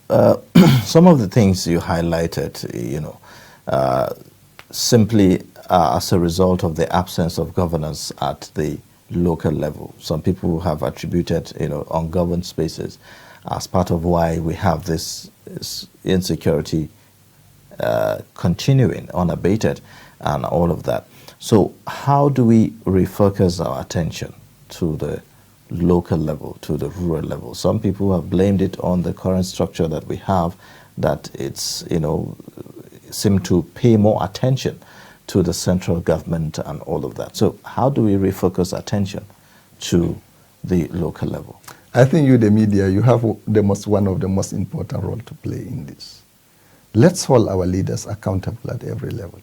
Speaker 1: some of the things you highlighted, simply as a result of the absence of governance at the local level. Some people have attributed, ungoverned spaces as part of why we have this insecurity continuing unabated and all of that. So how do we refocus our attention to the local level, to the rural level? Some people have blamed it on the current structure that we have, that it's, seem to pay more attention to the central government and all of that. So how do we refocus attention to the local level?
Speaker 15: I think you, the media, you have one of the most important role to play in this. Let's hold our leaders accountable at every level.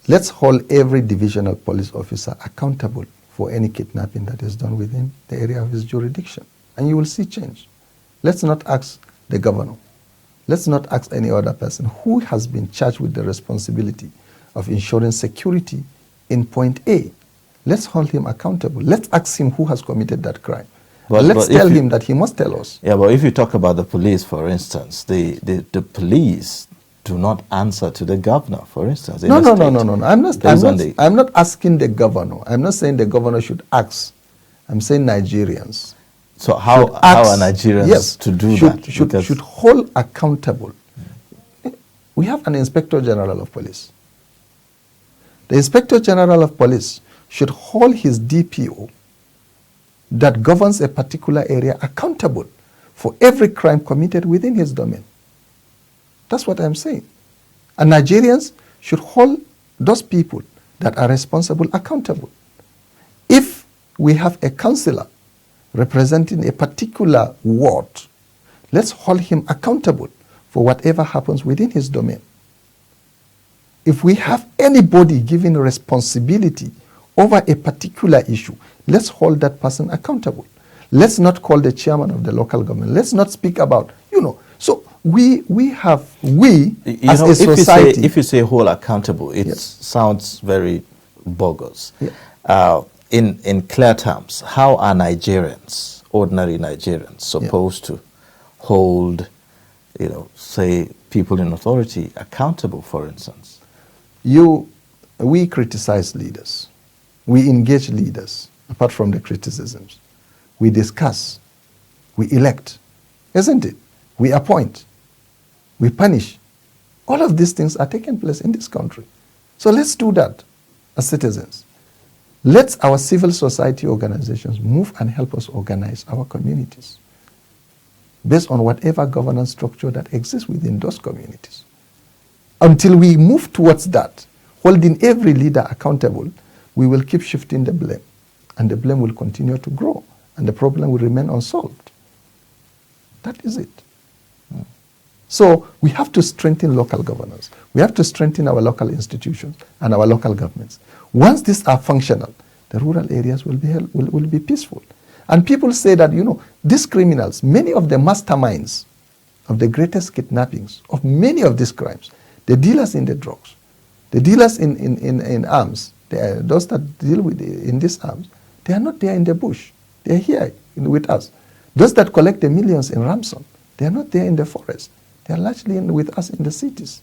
Speaker 15: Let's hold every divisional police officer accountable for any kidnapping that is done within the area of his jurisdiction, and you will see change. Let's not ask the governor. Let's not ask any other person who has been charged with the responsibility of ensuring security in point A. Let's hold him accountable. Let's ask him who has committed that crime. Let's tell him that he must tell us.
Speaker 1: Yeah, but if you talk about the police, for instance, the police do not answer to the governor, for instance.
Speaker 15: No. I'm not asking the governor. I'm not saying the governor should ask. I'm saying Nigerians.
Speaker 1: So how are Nigerians to do that?
Speaker 15: Should hold accountable. We have an Inspector General of Police. The Inspector General of Police should hold his DPO that governs a particular area accountable for every crime committed within his domain. That's what I'm saying. And Nigerians should hold those people that are responsible accountable. If we have a councillor representing a particular ward, let's hold him accountable for whatever happens within his domain. If we have anybody given responsibility over a particular issue, let's hold that person accountable. Let's not call the chairman of the local government. Let's not speak about, So we as a society.
Speaker 1: If you say hold accountable, it sounds very bogus.
Speaker 15: Yeah.
Speaker 1: In clear terms, how are Nigerians, ordinary Nigerians, supposed to hold, say, people in authority accountable, for instance?
Speaker 15: We criticize leaders. We engage leaders, apart from the criticisms. We discuss. We elect. Isn't it? We appoint. We punish. All of these things are taking place in this country. So let's do that as citizens. Let our civil society organizations move and help us organize our communities based on whatever governance structure that exists within those communities. Until we move towards that, holding every leader accountable, we will keep shifting the blame, and the blame will continue to grow, and the problem will remain unsolved. That is it. So we have to strengthen local governance. We have to strengthen our local institutions and our local governments. Once these are functional, the rural areas will be peaceful. And people say that, these criminals, many of the masterminds of the greatest kidnappings, of many of these crimes, the dealers in the drugs, the dealers in arms, those that deal with in these arms, they are not there in the bush. They are here with us. Those that collect the millions in ransom, they are not there in the forest. They are largely with us in the cities.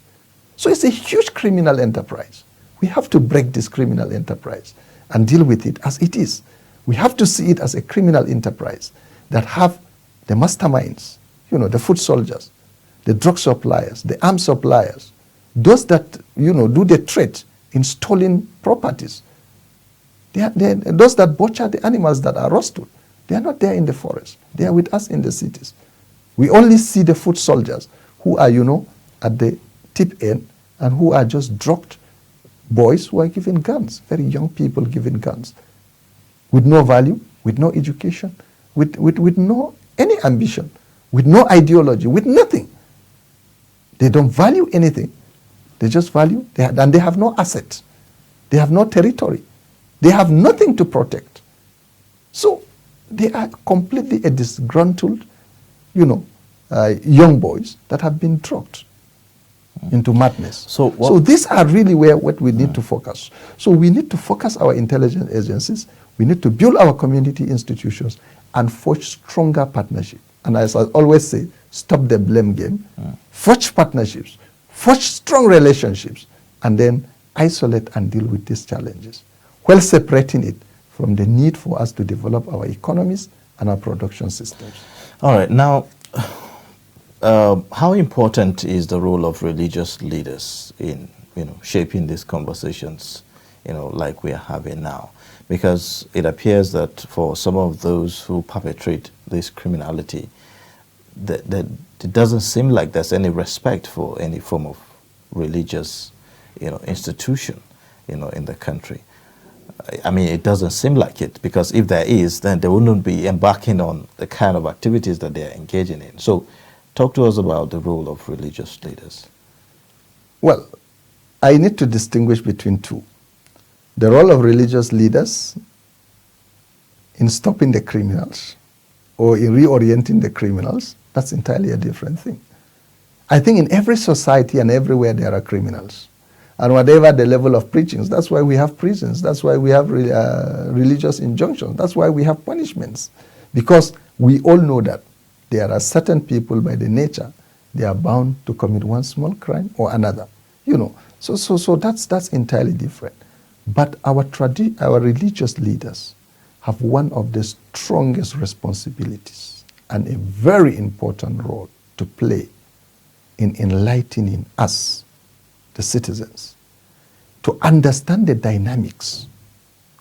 Speaker 15: So it's a huge criminal enterprise. We have to break this criminal enterprise and deal with it as it is. We have to see it as a criminal enterprise that have the masterminds, the foot soldiers, the drug suppliers, the arms suppliers, those that, do the trade in stolen properties. Those that butcher the animals that are roasted, they are not there in the forest. They are with us in the cities. We only see the foot soldiers who are, at the tip end and who are just drugged boys who are given guns, very young people given guns, with no value, with no education, with no any ambition, with no ideology, with nothing. They don't value anything. They just value, and they have no asset. They have no territory. They have nothing to protect. So They are completely a disgruntled, young boys that have been drugged into madness. So these are really what we need to focus. So we need to focus our intelligence agencies. We need to build our community institutions and forge stronger partnerships. And as I always say, stop the blame game, forge partnerships, forge strong relationships, and then isolate and deal with these challenges, while separating it from the need for us to develop our economies and our production systems.
Speaker 1: All right. Now, how important is the role of religious leaders in, shaping these conversations, like we are having now? Because it appears that for some of those who perpetrate this criminality, that it doesn't seem like there's any respect for any form of religious, institution, in the country. I mean, it doesn't seem like it, because if there is, then they wouldn't be embarking on the kind of activities that they are engaging in. So talk to us about the role of religious leaders.
Speaker 15: Well, I need to distinguish between two. The role of religious leaders in stopping the criminals or in reorienting the criminals, that's entirely a different thing. I think in every society and everywhere there are criminals. And whatever the level of preachings, that's why we have prisons, that's why we have religious injunctions, that's why we have punishments. Because we all know that there are certain people by the nature, they are bound to commit one small crime or another. So that's entirely different. But our religious leaders have one of the strongest responsibilities and a very important role to play in enlightening us, the citizens, to understand the dynamics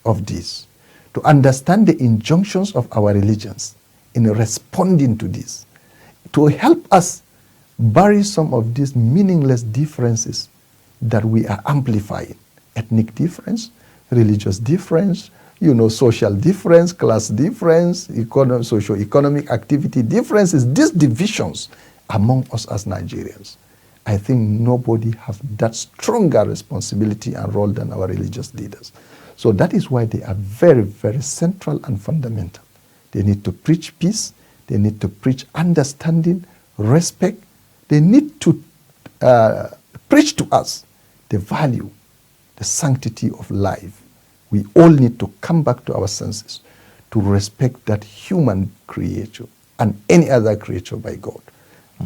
Speaker 15: of this, to understand the injunctions of our religions in responding to this, to help us bury some of these meaningless differences that we are amplifying. Ethnic difference, religious difference, social difference, class difference, socio-economic activity differences, these divisions among us as Nigerians. I think nobody has that stronger responsibility and role than our religious leaders. So that is why they are very, very central and fundamental. They need to preach peace. They need to preach understanding, respect. They need to preach to us the value, the sanctity of life. We all need to come back to our senses to respect that human creature and any other creature by God,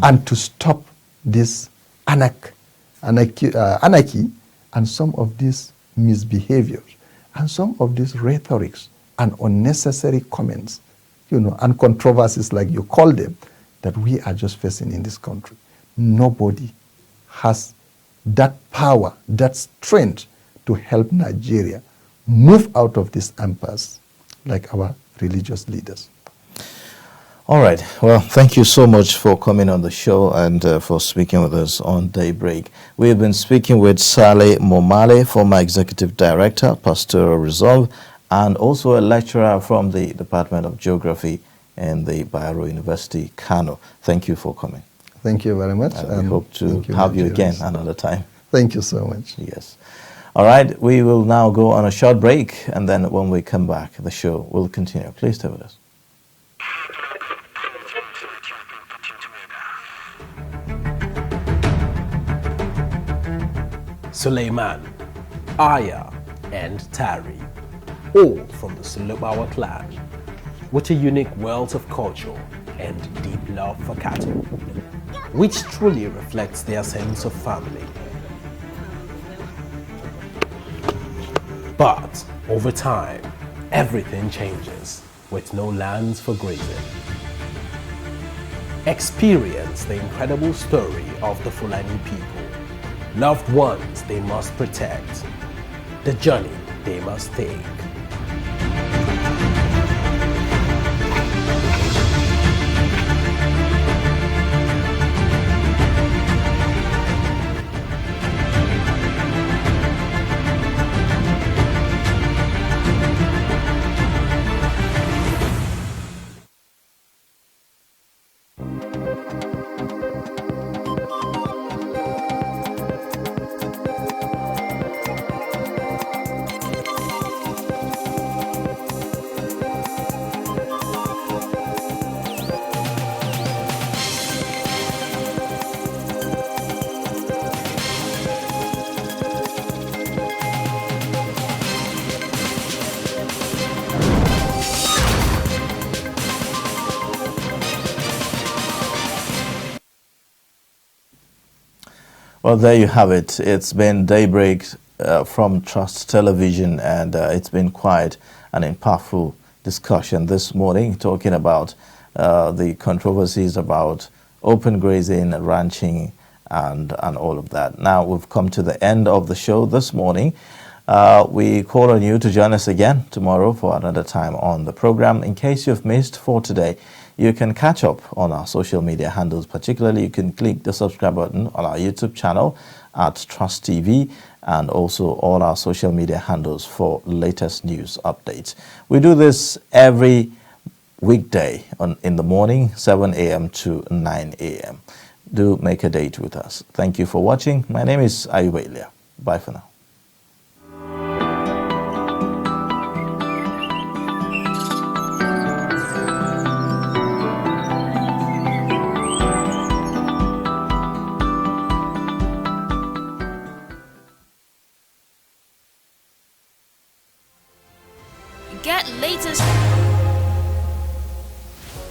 Speaker 15: and to stop this anarchy and some of these misbehaviors and some of these rhetorics and unnecessary comments, and controversies like you call them, that we are just facing in this country. Nobody has that power, that strength to help Nigeria move out of this impasse like our religious leaders.
Speaker 1: All right. Well, thank you so much for coming on the show and for speaking with us on Daybreak. We have been speaking with Saleh Momale, former Executive Director, Pastoral Resolve, and also a lecturer from the Department of Geography in the Bayero University, Kano. Thank you for coming.
Speaker 15: Thank you very much.
Speaker 1: And we hope to have you again another time.
Speaker 15: Thank you so much.
Speaker 1: Yes. All right. We will now go on a short break, and then when we come back, the show will continue. Please stay with us.
Speaker 14: Suleiman, Aya, and Tari, all from the Sulubawa clan, with a unique wealth of culture and deep love for cattle, which truly reflects their sense of family. But over time, everything changes with no lands for grazing. Experience the incredible story of the Fulani people. Loved ones they must protect, the journey they must take.
Speaker 1: Well, there you have it. It's been Daybreak from Trust Television, and it's been quite an impactful discussion this morning, talking about the controversies about open grazing, ranching, and all of that. Now, we've come to the end of the show this morning. We call on you to join us again tomorrow for another time on the program. In case you've missed for today, you can catch up on our social media handles. Particularly, you can click the subscribe button on our YouTube channel at Trust TV, and also all our social media handles for latest news updates. We do this every weekday in the morning, 7 a.m. to 9 a.m. Do make a date with us. Thank you for watching. My name is Ayuba Ilia. Bye for now.